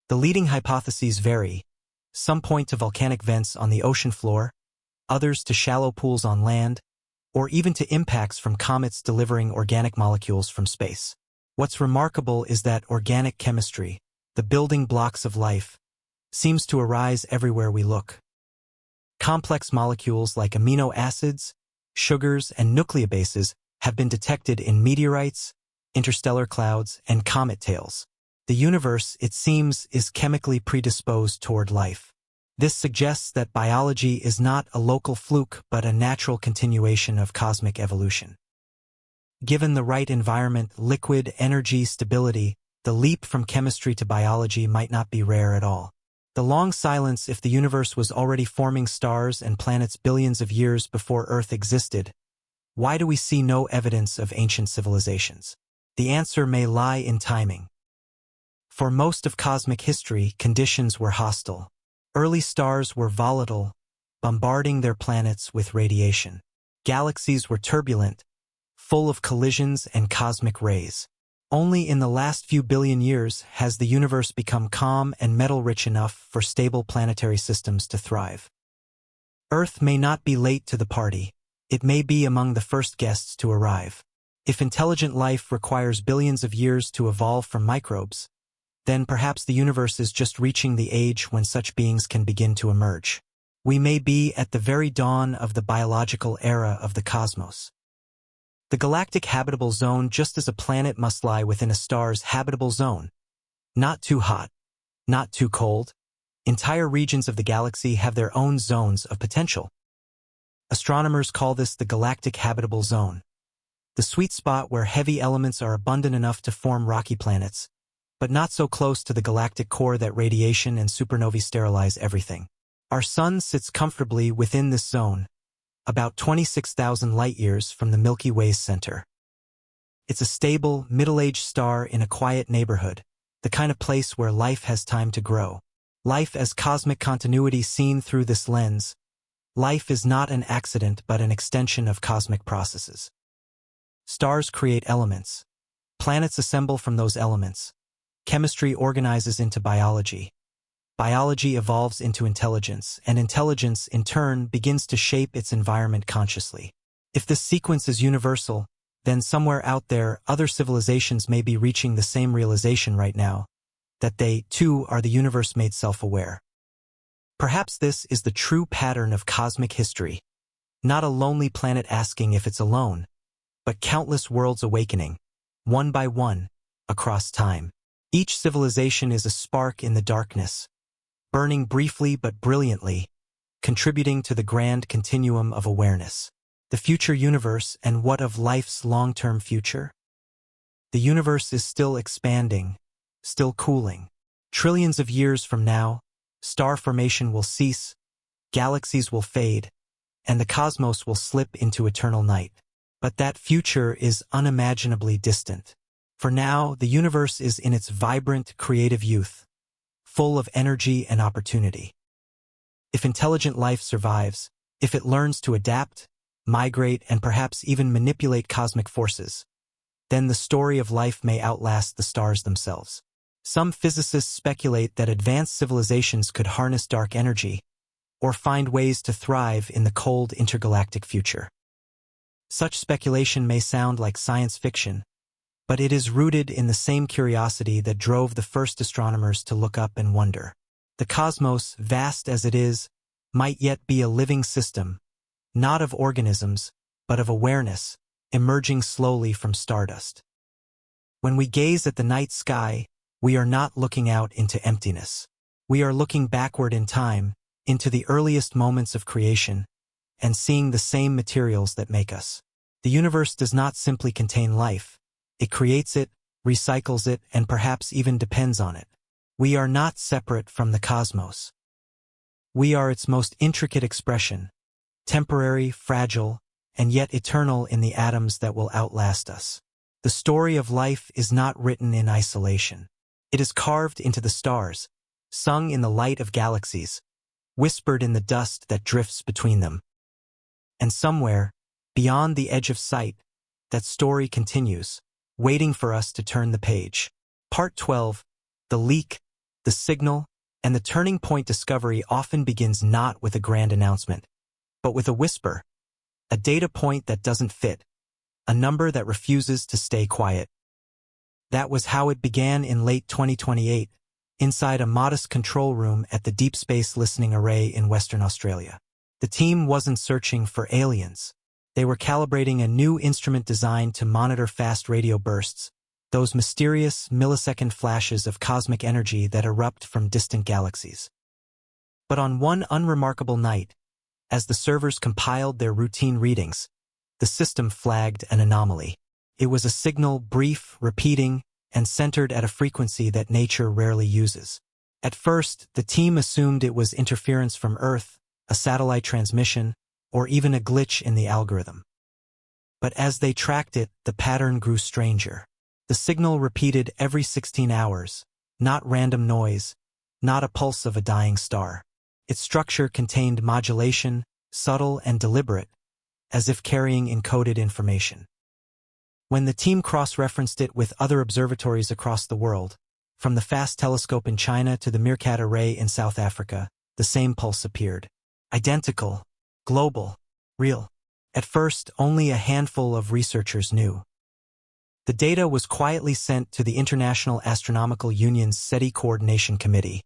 The leading hypotheses vary. Some point to volcanic vents on the ocean floor, others to shallow pools on land, or even to impacts from comets delivering organic molecules from space. What's remarkable is that organic chemistry, the building blocks of life, seems to arise everywhere we look. Complex molecules like amino acids, sugars, and nucleobases have been detected in meteorites, interstellar clouds, and comet tails. The universe, it seems, is chemically predisposed toward life. This suggests that biology is not a local fluke but a natural continuation of cosmic evolution. Given the right environment, liquid, energy, stability, the leap from chemistry to biology might not be rare at all. The long silence: if the universe was already forming stars and planets billions of years before Earth existed, why do we see no evidence of ancient civilizations? The answer may lie in timing. For most of cosmic history, conditions were hostile. Early stars were volatile, bombarding their planets with radiation. Galaxies were turbulent, full of collisions and cosmic rays. Only in the last few billion years has the universe become calm and metal-rich enough for stable planetary systems to thrive. Earth may not be late to the party. It may be among the first guests to arrive. If intelligent life requires billions of years to evolve from microbes, then perhaps the universe is just reaching the age when such beings can begin to emerge. We may be at the very dawn of the biological era of the cosmos. The galactic habitable zone: just as a planet must lie within a star's habitable zone. Not too hot, not too cold. Entire regions of the galaxy have their own zones of potential. Astronomers call this the galactic habitable zone, the sweet spot where heavy elements are abundant enough to form rocky planets, but not so close to the galactic core that radiation and supernovae sterilize everything. Our Sun sits comfortably within this zone, about 26,000 light-years from the Milky Way's center. It's a stable, middle-aged star in a quiet neighborhood, the kind of place where life has time to grow. Life as cosmic continuity seen through this lens. Life is not an accident but an extension of cosmic processes. Stars create elements. Planets assemble from those elements. Chemistry organizes into biology. Biology evolves into intelligence, and intelligence, in turn, begins to shape its environment consciously. If this sequence is universal, then somewhere out there, other civilizations may be reaching the same realization right now, that they, too, are the universe made self-aware. Perhaps this is the true pattern of cosmic history, not a lonely planet asking if it's alone, but countless worlds awakening, one by one, across time. Each civilization is a spark in the darkness, burning briefly but brilliantly, contributing to the grand continuum of awareness. The future universe, and what of life's long-term future? The universe is still expanding, still cooling. Trillions of years from now, star formation will cease, galaxies will fade, and the cosmos will slip into eternal night. But that future is unimaginably distant. For now, the universe is in its vibrant, creative youth, full of energy and opportunity. If intelligent life survives, if it learns to adapt, migrate, and perhaps even manipulate cosmic forces, then the story of life may outlast the stars themselves. Some physicists speculate that advanced civilizations could harness dark energy, or find ways to thrive in the cold intergalactic future. Such speculation may sound like science fiction, but it is rooted in the same curiosity that drove the first astronomers to look up and wonder. The cosmos, vast as it is, might yet be a living system, not of organisms, but of awareness, emerging slowly from stardust. When we gaze at the night sky, we are not looking out into emptiness. We are looking backward in time, into the earliest moments of creation, and seeing the same materials that make us. The universe does not simply contain life. It creates it, recycles it, and perhaps even depends on it. We are not separate from the cosmos. We are its most intricate expression, temporary, fragile, and yet eternal in the atoms that will outlast us. The story of life is not written in isolation. It is carved into the stars, sung in the light of galaxies, whispered in the dust that drifts between them. And somewhere, beyond the edge of sight, that story continues, waiting for us to turn the page. Part 12, the leak, the signal, and the turning point discovery often begins not with a grand announcement, but with a whisper, a data point that doesn't fit, a number that refuses to stay quiet. That was how it began in late 2028, inside a modest control room at the Deep Space Listening Array in Western Australia. The team wasn't searching for aliens. They were calibrating a new instrument designed to monitor fast radio bursts, those mysterious millisecond flashes of cosmic energy that erupt from distant galaxies. But on one unremarkable night, as the servers compiled their routine readings, the system flagged an anomaly. It was a signal, brief, repeating, and centered at a frequency that nature rarely uses. At first, the team assumed it was interference from Earth, a satellite transmission, or even a glitch in the algorithm. But as they tracked it, the pattern grew stranger. The signal repeated every 16 hours, not random noise, not a pulse of a dying star. Its structure contained modulation, subtle and deliberate, as if carrying encoded information. When the team cross-referenced it with other observatories across the world, from the FAST telescope in China to the Meerkat Array in South Africa, the same pulse appeared. Identical, global, real. At first, only a handful of researchers knew. The data was quietly sent to the International Astronomical Union's Ceti Coordination Committee,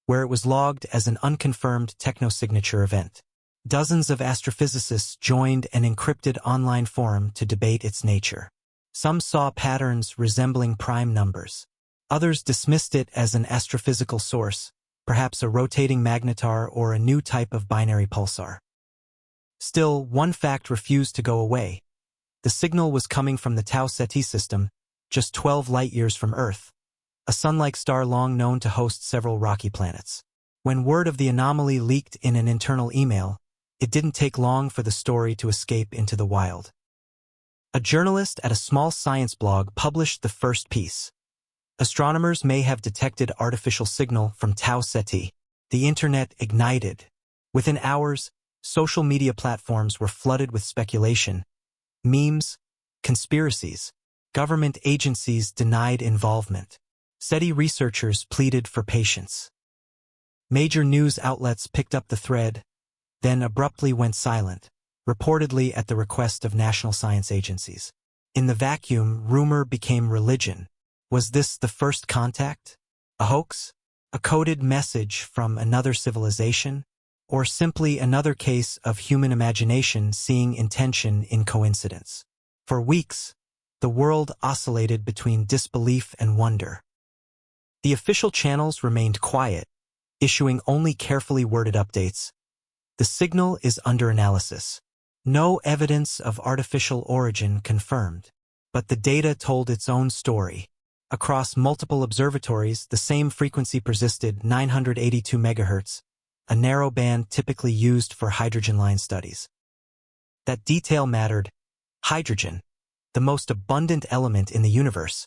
where it was logged as an unconfirmed technosignature event. Dozens of astrophysicists joined an encrypted online forum to debate its nature. Some saw patterns resembling prime numbers. Others dismissed it as an astrophysical source, perhaps a rotating magnetar or a new type of binary pulsar. Still, one fact refused to go away. The signal was coming from the Tau Ceti system, just 12 light-years from Earth, a sun-like star long known to host several rocky planets. When word of the anomaly leaked in an internal email, it didn't take long for the story to escape into the wild. A journalist at a small science blog published the first piece. Astronomers may have detected artificial signal from Tau Ceti. The internet ignited. Within hours, social media platforms were flooded with speculation, memes, conspiracies. Government agencies denied involvement. Ceti researchers pleaded for patience. Major news outlets picked up the thread, then abruptly went silent, reportedly at the request of national science agencies. In the vacuum, rumor became religion. Was this the first contact? A hoax? A coded message from another civilization? Or simply another case of human imagination seeing intention in coincidence? For weeks, the world oscillated between disbelief and wonder. The official channels remained quiet, issuing only carefully worded updates. The signal is under analysis. No evidence of artificial origin confirmed. But the data told its own story. Across multiple observatories, the same frequency persisted, 982 MHz, a narrow band typically used for hydrogen line studies. That detail mattered. Hydrogen, the most abundant element in the universe,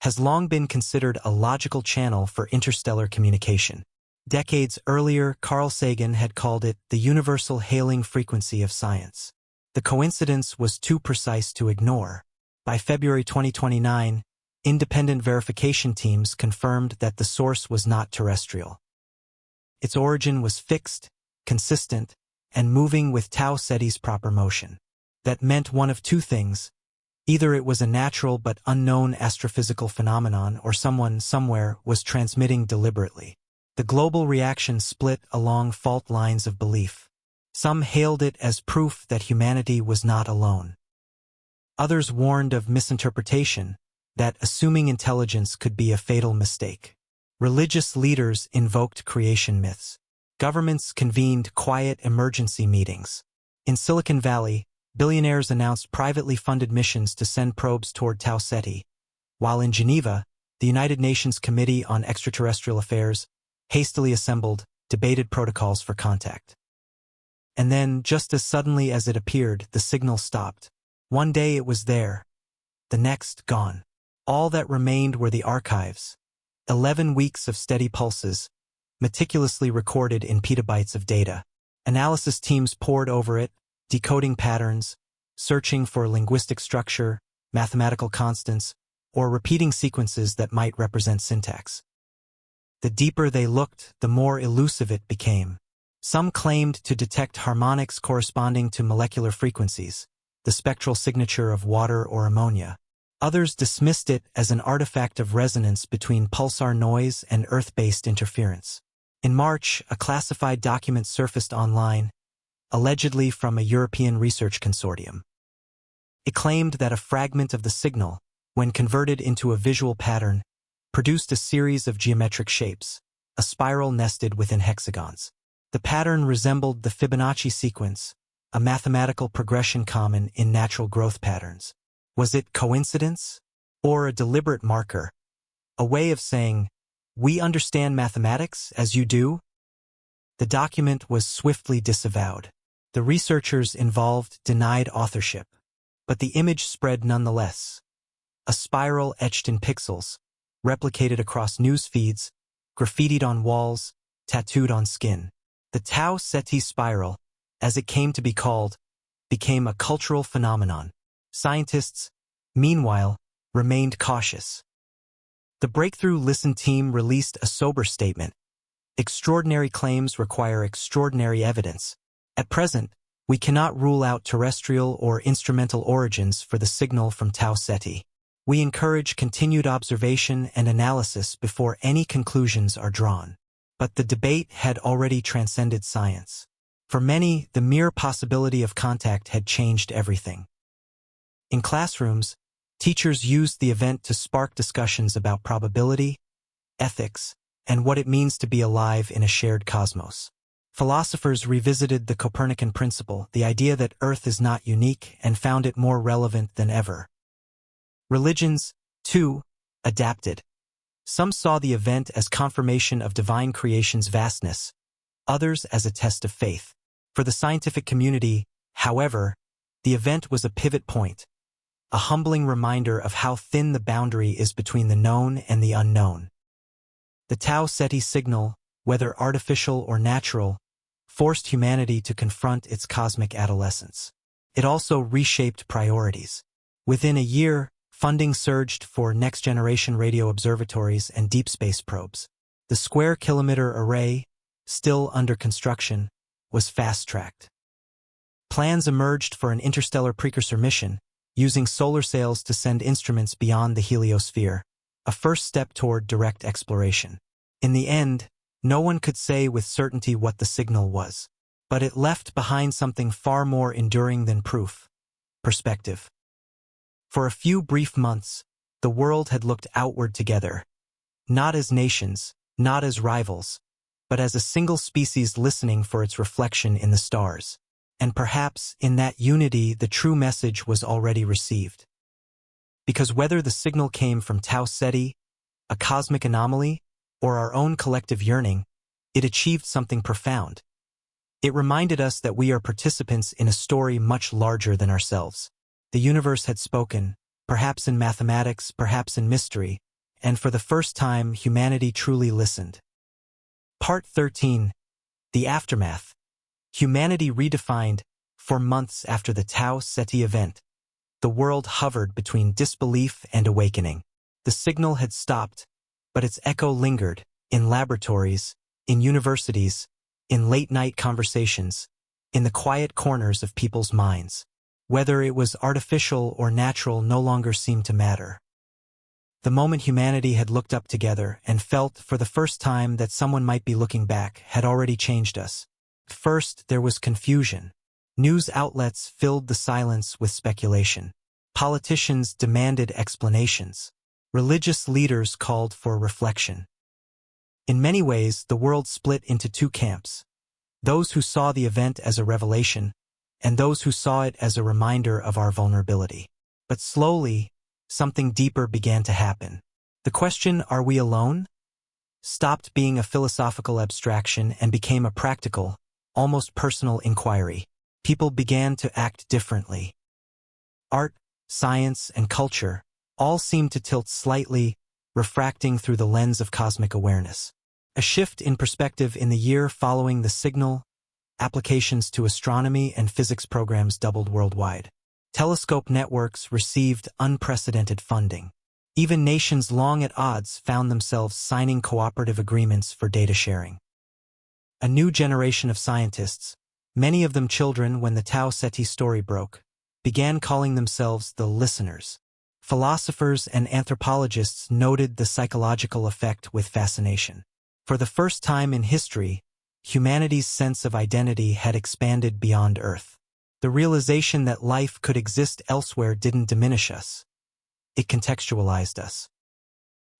has long been considered a logical channel for interstellar communication. Decades earlier, Carl Sagan had called it the universal hailing frequency of science. The coincidence was too precise to ignore. By February 2029, independent verification teams confirmed that the source was not terrestrial. Its origin was fixed, consistent, and moving with Tau Ceti's proper motion. That meant one of two things. Either it was a natural but unknown astrophysical phenomenon, or someone somewhere was transmitting deliberately. The global reaction split along fault lines of belief. Some hailed it as proof that humanity was not alone. Others warned of misinterpretation, that assuming intelligence could be a fatal mistake. Religious leaders invoked creation myths. Governments convened quiet emergency meetings. In Silicon Valley, billionaires announced privately funded missions to send probes toward Tau Ceti, while in Geneva, the United Nations Committee on Extraterrestrial Affairs hastily assembled, debated protocols for contact. And then, just as suddenly as it appeared, the signal stopped. One day it was there, the next gone. All that remained were the archives. 11 weeks of steady pulses, meticulously recorded in petabytes of data. Analysis teams pored over it, decoding patterns, searching for linguistic structure, mathematical constants, or repeating sequences that might represent syntax. The deeper they looked, the more elusive it became. Some claimed to detect harmonics corresponding to molecular frequencies, the spectral signature of water or ammonia. Others dismissed it as an artifact of resonance between pulsar noise and Earth-based interference. In March, a classified document surfaced online, allegedly from a European research consortium. It claimed that a fragment of the signal, when converted into a visual pattern, produced a series of geometric shapes, a spiral nested within hexagons. The pattern resembled the Fibonacci sequence, a mathematical progression common in natural growth patterns. Was it coincidence? Or a deliberate marker? A way of saying, we understand mathematics as you do? The document was swiftly disavowed. The researchers involved denied authorship. But the image spread nonetheless. A spiral etched in pixels, replicated across news feeds, graffitied on walls, tattooed on skin. The Tau Ceti spiral, as it came to be called, became a cultural phenomenon. Scientists, meanwhile, remained cautious. The Breakthrough Listen team released a sober statement. Extraordinary claims require extraordinary evidence. At present, we cannot rule out terrestrial or instrumental origins for the signal from Tau Ceti. We encourage continued observation and analysis before any conclusions are drawn. But the debate had already transcended science. For many, the mere possibility of contact had changed everything. In classrooms, teachers used the event to spark discussions about probability, ethics, and what it means to be alive in a shared cosmos. Philosophers revisited the Copernican principle, the idea that Earth is not unique, and found it more relevant than ever. Religions, too, adapted. Some saw the event as confirmation of divine creation's vastness, others as a test of faith. For the scientific community, however, the event was a pivot point, a humbling reminder of how thin the boundary is between the known and the unknown. The Tau Ceti signal, whether artificial or natural, forced humanity to confront its cosmic adolescence. It also reshaped priorities. Within a year, funding surged for next-generation radio observatories and deep space probes. The square-kilometer array, still under construction, was fast-tracked. Plans emerged for an interstellar precursor mission, using solar sails to send instruments beyond the heliosphere, a first step toward direct exploration. In the end, no one could say with certainty what the signal was, but it left behind something far more enduring than proof: perspective. For a few brief months, the world had looked outward together, not as nations, not as rivals, but as a single species listening for its reflection in the stars. And perhaps, in that unity, the true message was already received. Because whether the signal came from Tau Ceti, a cosmic anomaly, or our own collective yearning, it achieved something profound. It reminded us that we are participants in a story much larger than ourselves. The universe had spoken, perhaps in mathematics, perhaps in mystery, and for the first time humanity truly listened. Part 13. The Aftermath. Humanity redefined. For months after the Tau Ceti event, the world hovered between disbelief and awakening. The signal had stopped, but its echo lingered, in laboratories, in universities, in late-night conversations, in the quiet corners of people's minds. Whether it was artificial or natural no longer seemed to matter. The moment humanity had looked up together and felt for the first time that someone might be looking back had already changed us. First, there was confusion. News outlets filled the silence with speculation. Politicians demanded explanations. Religious leaders called for reflection. In many ways, the world split into two camps: those who saw the event as a revelation, and those who saw it as a reminder of our vulnerability. But slowly, something deeper began to happen. The question, "Are we alone?" stopped being a philosophical abstraction and became a practical, almost personal inquiry. People began to act differently. Art, science, and culture all seemed to tilt slightly, refracting through the lens of cosmic awareness. A shift in perspective. In the year following the signal, applications to astronomy and physics programs doubled worldwide. Telescope networks received unprecedented funding. Even nations long at odds found themselves signing cooperative agreements for data sharing. A new generation of scientists, many of them children when the Tau Ceti story broke, began calling themselves the listeners. Philosophers and anthropologists noted the psychological effect with fascination. For the first time in history, humanity's sense of identity had expanded beyond Earth. The realization that life could exist elsewhere didn't diminish us. It contextualized us.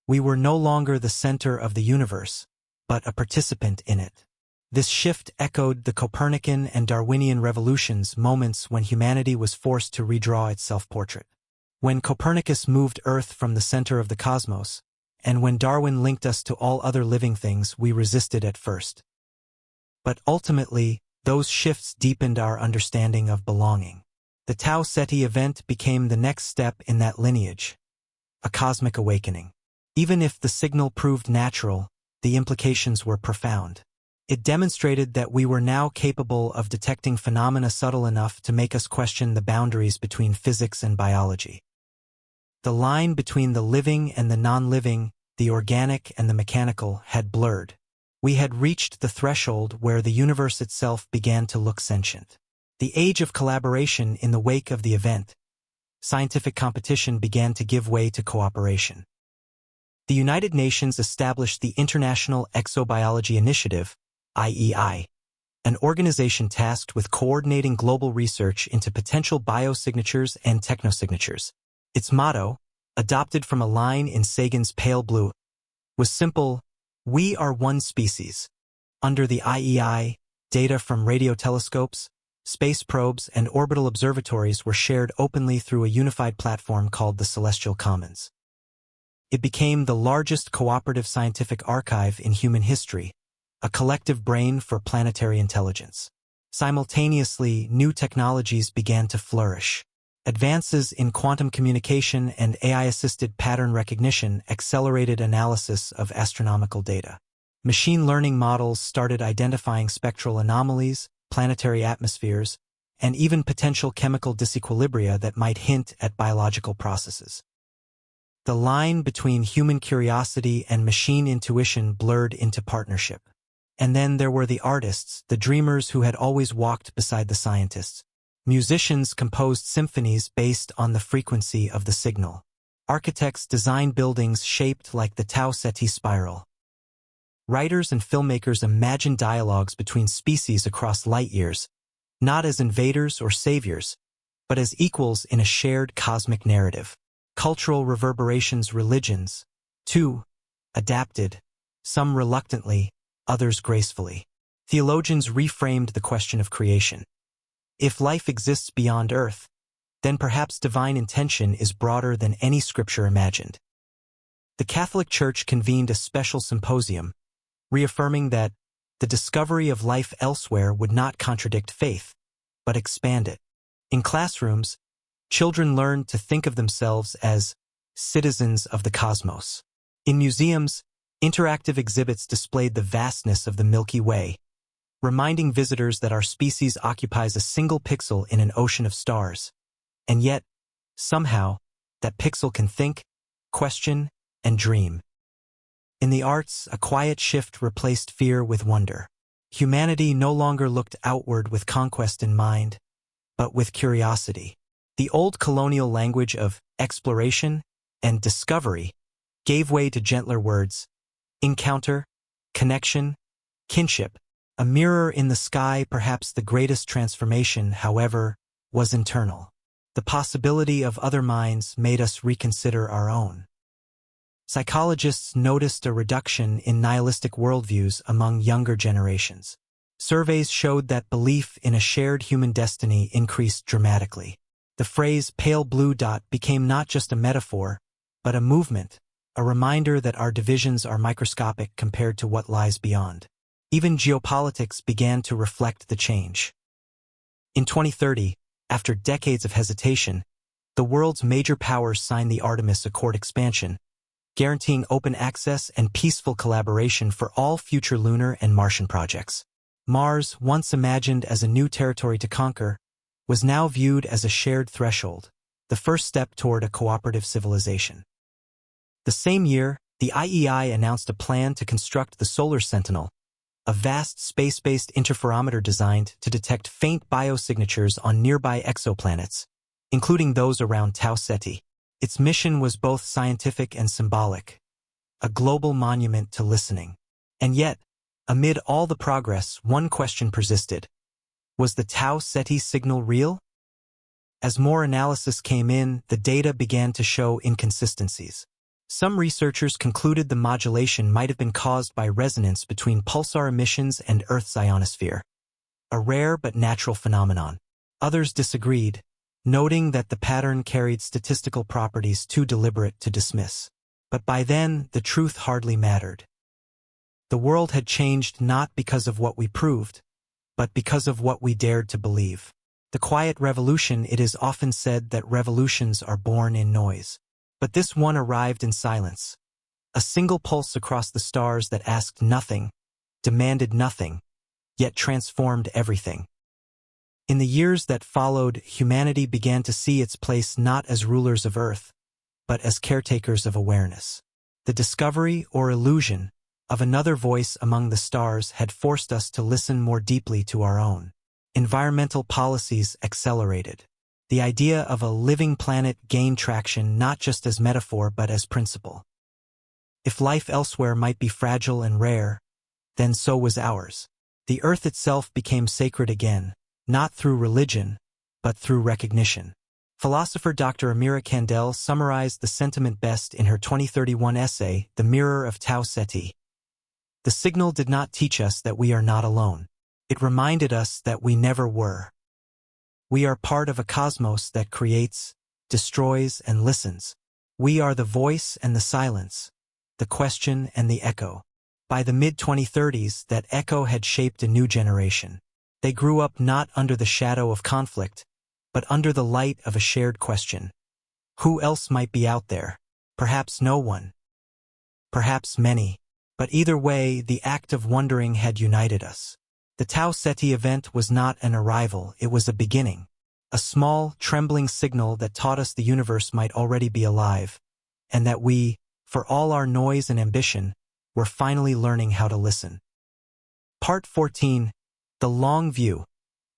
We were no longer the center of the universe, but a participant in it. This shift echoed the Copernican and Darwinian revolutions, moments when humanity was forced to redraw its self-portrait. When Copernicus moved Earth from the center of the cosmos, and when Darwin linked us to all other living things, we resisted at first. But ultimately, those shifts deepened our understanding of belonging. The Tau Ceti event became the next step in that lineage, a cosmic awakening. Even if the signal proved natural, the implications were profound. It demonstrated that we were now capable of detecting phenomena subtle enough to make us question the boundaries between physics and biology. The line between the living and the non-living, the organic and the mechanical, had blurred. We had reached the threshold where the universe itself began to look sentient. The age of collaboration. In the wake of the event, scientific competition began to give way to cooperation. The United Nations established the International Exobiology Initiative, IEI, an organization tasked with coordinating global research into potential biosignatures and technosignatures. Its motto, adopted from a line in Sagan's Pale Blue, was simple: "We are one species." Under the IEI, data from radio telescopes, space probes, and orbital observatories were shared openly through a unified platform called the Celestial Commons. It became the largest cooperative scientific archive in human history, a collective brain for planetary intelligence. Simultaneously, new technologies began to flourish. Advances in quantum communication and AI-assisted pattern recognition accelerated analysis of astronomical data. Machine learning models started identifying spectral anomalies, planetary atmospheres, and even potential chemical disequilibria that might hint at biological processes. The line between human curiosity and machine intuition blurred into partnership. And then there were the artists, the dreamers who had always walked beside the scientists. Musicians composed symphonies based on the frequency of the signal. Architects designed buildings shaped like the Tau Ceti spiral. Writers and filmmakers imagined dialogues between species across light years, not as invaders or saviors, but as equals in a shared cosmic narrative. Cultural reverberations, religions, too, adapted, some reluctantly, others gracefully. Theologians reframed the question of creation. If life exists beyond Earth, then perhaps divine intention is broader than any scripture imagined. The Catholic Church convened a special symposium, reaffirming that the discovery of life elsewhere would not contradict faith, but expand it. In classrooms, children learned to think of themselves as citizens of the cosmos. In museums, interactive exhibits displayed the vastness of the Milky Way, reminding visitors that our species occupies a single pixel in an ocean of stars. And yet, somehow, that pixel can think, question, and dream. In the arts, a quiet shift replaced fear with wonder. Humanity no longer looked outward with conquest in mind, but with curiosity. The old colonial language of exploration and discovery gave way to gentler words: encounter, connection, kinship. A mirror in the sky. Perhaps the greatest transformation, however, was internal. The possibility of other minds made us reconsider our own. Psychologists noticed a reduction in nihilistic worldviews among younger generations. Surveys showed that belief in a shared human destiny increased dramatically. The phrase "pale blue dot" became not just a metaphor, but a movement, a reminder that our divisions are microscopic compared to what lies beyond. Even geopolitics began to reflect the change. In 2030, after decades of hesitation, the world's major powers signed the Artemis Accord expansion, guaranteeing open access and peaceful collaboration for all future lunar and Martian projects. Mars, once imagined as a new territory to conquer, was now viewed as a shared threshold, the first step toward a cooperative civilization. The same year, the IEI announced a plan to construct the Solar Sentinel, a vast space-based interferometer designed to detect faint biosignatures on nearby exoplanets, including those around Tau Ceti. Its mission was both scientific and symbolic, a global monument to listening. And yet, amid all the progress, one question persisted: was the Tau Ceti signal real? As more analysis came in, the data began to show inconsistencies. Some researchers concluded the modulation might have been caused by resonance between pulsar emissions and Earth's ionosphere, a rare but natural phenomenon. Others disagreed, noting that the pattern carried statistical properties too deliberate to dismiss. But by then, the truth hardly mattered. The world had changed not because of what we proved, but because of what we dared to believe. The quiet revolution. It is often said that revolutions are born in noise. But this one arrived in silence. A single pulse across the stars that asked nothing, demanded nothing, yet transformed everything. In the years that followed, humanity began to see its place not as rulers of Earth, but as caretakers of awareness. The discovery, or illusion, of another voice among the stars had forced us to listen more deeply to our own. Environmental policies accelerated. The idea of a living planet gained traction not just as metaphor but as principle. If life elsewhere might be fragile and rare, then so was ours. The Earth itself became sacred again, not through religion, but through recognition. Philosopher Dr. Amira Kandel summarized the sentiment best in her 2031 essay, The Mirror of Tau Ceti. The signal did not teach us that we are not alone. It reminded us that we never were. We are part of a cosmos that creates, destroys, and listens. We are the voice and the silence, the question and the echo. By the mid-2030s, that echo had shaped a new generation. They grew up not under the shadow of conflict, but under the light of a shared question. Who else might be out there? Perhaps no one. Perhaps many. But either way, the act of wondering had united us. The Tau Ceti event was not an arrival, it was a beginning. A small, trembling signal that taught us the universe might already be alive, and that we, for all our noise and ambition, were finally learning how to listen. Part 14. The Long View.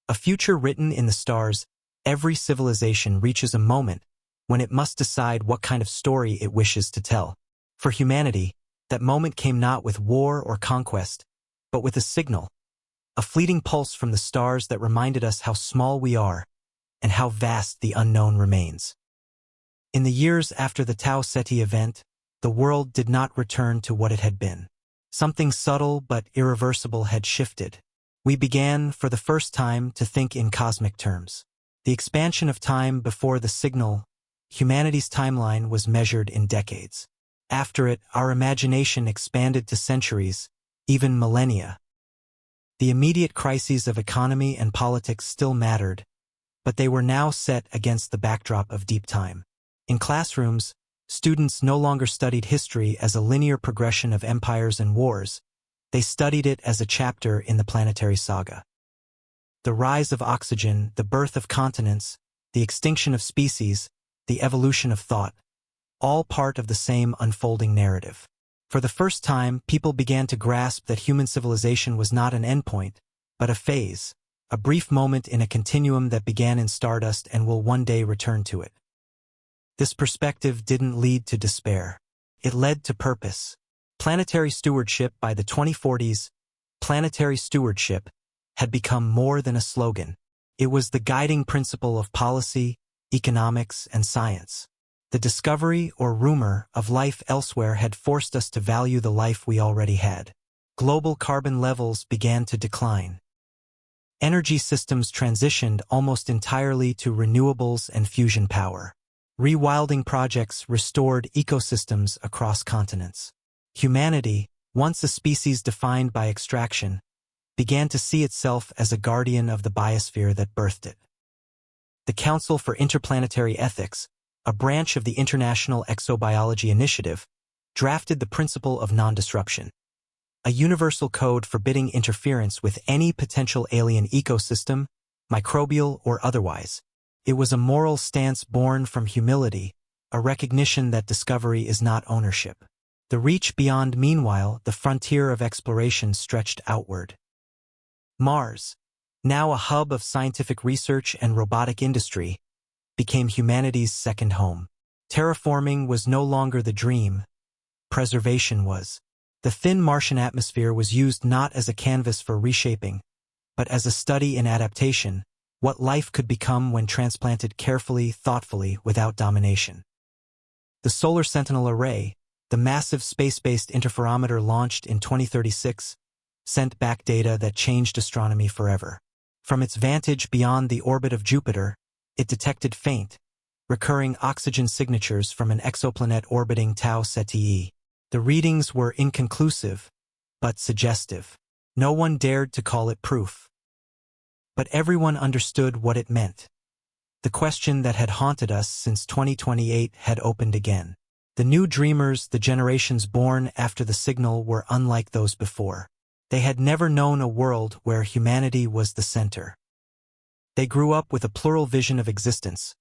A Future Written in the Stars. Every civilization reaches a moment when it must decide what kind of story it wishes to tell. For humanity, that moment came not with war or conquest, but with a signal, a fleeting pulse from the stars that reminded us how small we are and how vast the unknown remains. In the years after the Tau Ceti event, the world did not return to what it had been. Something subtle but irreversible had shifted. We began, for the first time, to think in cosmic terms. The expansion of time before the signal, humanity's timeline was measured in decades. After it, our imagination expanded to centuries, even millennia. The immediate crises of economy and politics still mattered, but they were now set against the backdrop of deep time. In classrooms, students no longer studied history as a linear progression of empires and wars. They studied it as a chapter in the planetary saga. The rise of oxygen, the birth of continents, the extinction of species, the evolution of thought, all part of the same unfolding narrative. For the first time, people began to grasp that human civilization was not an endpoint, but a phase, a brief moment in a continuum that began in stardust and will one day return to it. This perspective didn't lead to despair. It led to purpose. Planetary stewardship. By the 2040s, planetary stewardship had become more than a slogan. It was the guiding principle of policy, economics, and science. The discovery or rumor of life elsewhere had forced us to value the life we already had. Global carbon levels began to decline. Energy systems transitioned almost entirely to renewables and fusion power. Rewilding projects restored ecosystems across continents. Humanity, once a species defined by extraction, began to see itself as a guardian of the biosphere that birthed it. The Council for Interplanetary Ethics, a branch of the International Exobiology Initiative, drafted the principle of non-disruption, a universal code forbidding interference with any potential alien ecosystem, microbial or otherwise. It was a moral stance born from humility, a recognition that discovery is not ownership. The reach beyond. Meanwhile, the frontier of exploration stretched outward. Mars, now a hub of scientific research and robotic industry, became humanity's second home. Terraforming was no longer the dream. Preservation was. The thin Martian atmosphere was used not as a canvas for reshaping, but as a study in adaptation, what life could become when transplanted carefully, thoughtfully, without domination. The Solar Sentinel Array, the massive space-based interferometer launched in 2036, sent back data that changed astronomy forever. From its vantage beyond the orbit of Jupiter, it detected faint, recurring oxygen signatures from an exoplanet orbiting Tau Ceti. The readings were inconclusive, but suggestive. No one dared to call it proof. But everyone understood what it meant. The question that had haunted us since 2028 had opened again. The new dreamers, the generations born after the signal, were unlike those before. They had never known a world where humanity was the center. They grew up with a plural vision of existence,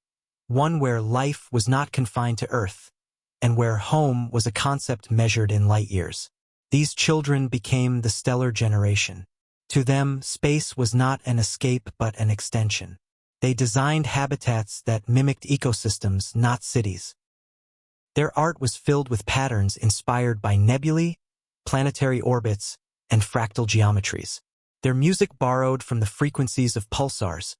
one where life was not confined to Earth, and where home was a concept measured in light years. These children became the stellar generation. To them, space was not an escape but an extension. They designed habitats that mimicked ecosystems, not cities. Their art was filled with patterns inspired by nebulae, planetary orbits, and fractal geometries. Their music borrowed from the frequencies of pulsars,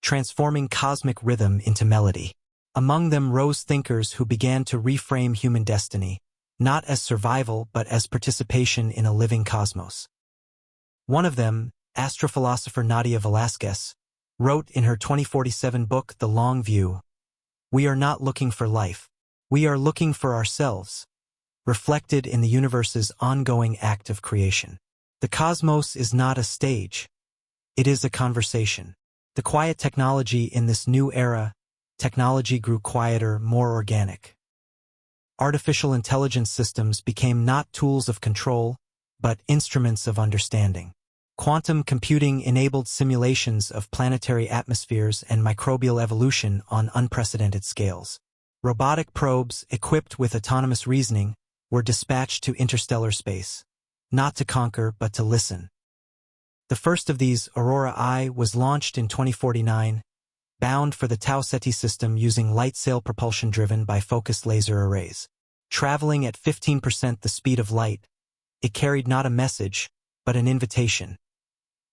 transforming cosmic rhythm into melody. Among them rose thinkers who began to reframe human destiny, not as survival but as participation in a living cosmos. One of them, astrophilosopher Nadia Velázquez, wrote in her 2047 book The Long View, "We are not looking for life. We are looking for ourselves," reflected in the universe's ongoing act of creation. The cosmos is not a stage. It is a conversation. The quiet technology in this new era, technology grew quieter, more organic. Artificial intelligence systems became not tools of control, but instruments of understanding. Quantum computing enabled simulations of planetary atmospheres and microbial evolution on unprecedented scales. Robotic probes, equipped with autonomous reasoning, were dispatched to interstellar space, not to conquer but to listen. The first of these, Aurora I, was launched in 2049, bound for the Tau Ceti system using light sail propulsion driven by focused laser arrays. Traveling at 15% the speed of light, it carried not a message, but an invitation.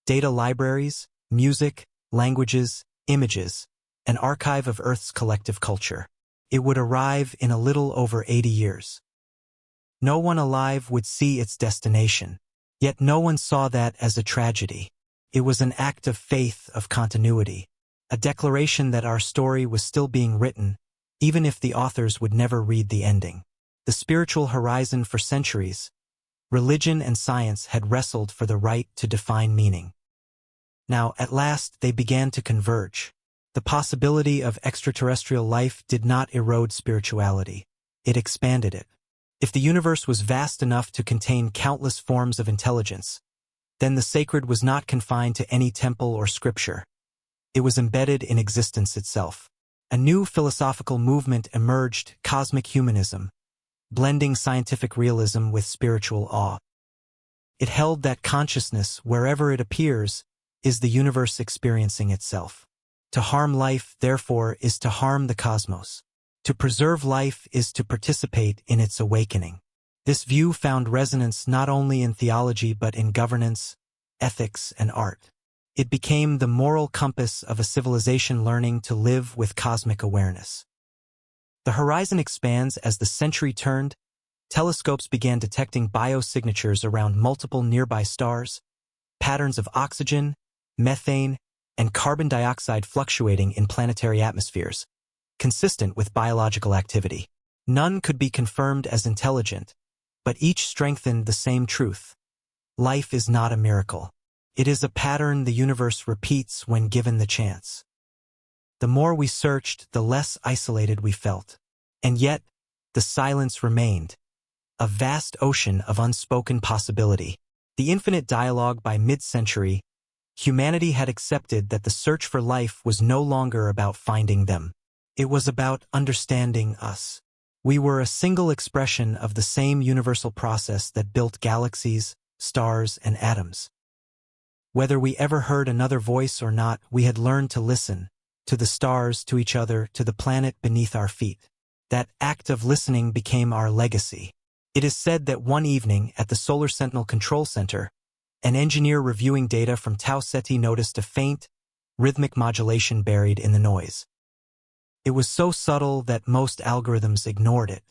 Data libraries, music, languages, images, an archive of Earth's collective culture. It would arrive in a little over 80 years. No one alive would see its destination. Yet no one saw that as a tragedy. It was an act of faith, of continuity, a declaration that our story was still being written, even if the authors would never read the ending. The spiritual horizon for centuries, religion and science had wrestled for the right to define meaning. Now, at last, they began to converge. The possibility of extraterrestrial life did not erode spirituality. It expanded it. If the universe was vast enough to contain countless forms of intelligence, then the sacred was not confined to any temple or scripture. It was embedded in existence itself. A new philosophical movement emerged, cosmic humanism, blending scientific realism with spiritual awe. It held that consciousness, wherever it appears, is the universe experiencing itself. To harm life, therefore, is to harm the cosmos. To preserve life is to participate in its awakening. This view found resonance not only in theology but in governance, ethics, and art. It became the moral compass of a civilization learning to live with cosmic awareness. The horizon expands as the century turned. Telescopes began detecting biosignatures around multiple nearby stars, patterns of oxygen, methane, and carbon dioxide fluctuating in planetary atmospheres, consistent with biological activity. None could be confirmed as intelligent, but each strengthened the same truth. Life is not a miracle. It is a pattern the universe repeats when given the chance. The more we searched, the less isolated we felt. And yet, the silence remained, a vast ocean of unspoken possibility. The infinite dialogue by mid-century, humanity had accepted that the search for life was no longer about finding them. It was about understanding us. We were a single expression of the same universal process that built galaxies, stars, and atoms. Whether we ever heard another voice or not, we had learned to listen, to the stars, to each other, to the planet beneath our feet. That act of listening became our legacy. It is said that one evening at the Solar Sentinel Control Center, an engineer reviewing data from Tau Ceti noticed a faint, rhythmic modulation buried in the noise. It was so subtle that most algorithms ignored it.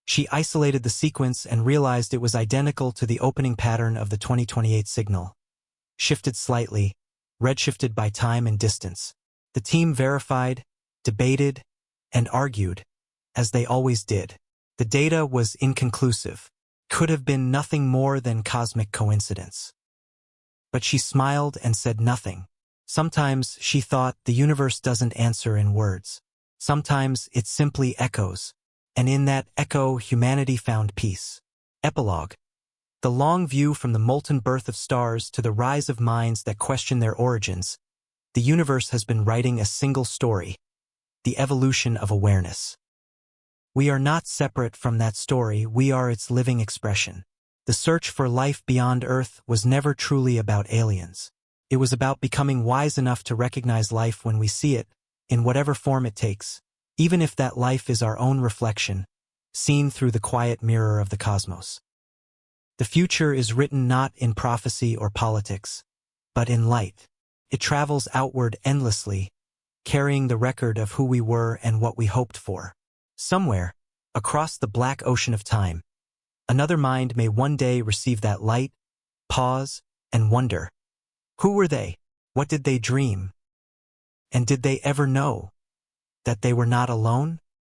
She isolated the sequence and realized it was identical to the opening pattern of the 2028 signal. Shifted slightly, redshifted by time and distance. The team verified, debated, and argued, as they always did. The data was inconclusive, could have been nothing more than cosmic coincidence. But she smiled and said nothing. Sometimes, she thought, the universe doesn't answer in words. Sometimes it simply echoes, and in that echo humanity found peace. Epilogue. The long view from the molten birth of stars to the rise of minds that question their origins, the universe has been writing a single story, the evolution of awareness. We are not separate from that story, we are its living expression. The search for life beyond Earth was never truly about aliens. It was about becoming wise enough to recognize life when we see it, in whatever form it takes, even if that life is our own reflection, seen through the quiet mirror of the cosmos. The future is written not in prophecy or politics, but in light. It travels outward endlessly, carrying the record of who we were and what we hoped for. Somewhere, across the black ocean of time, another mind may one day receive that light, pause, and wonder. Who were they? What did they dream? And did they ever know that they were not alone?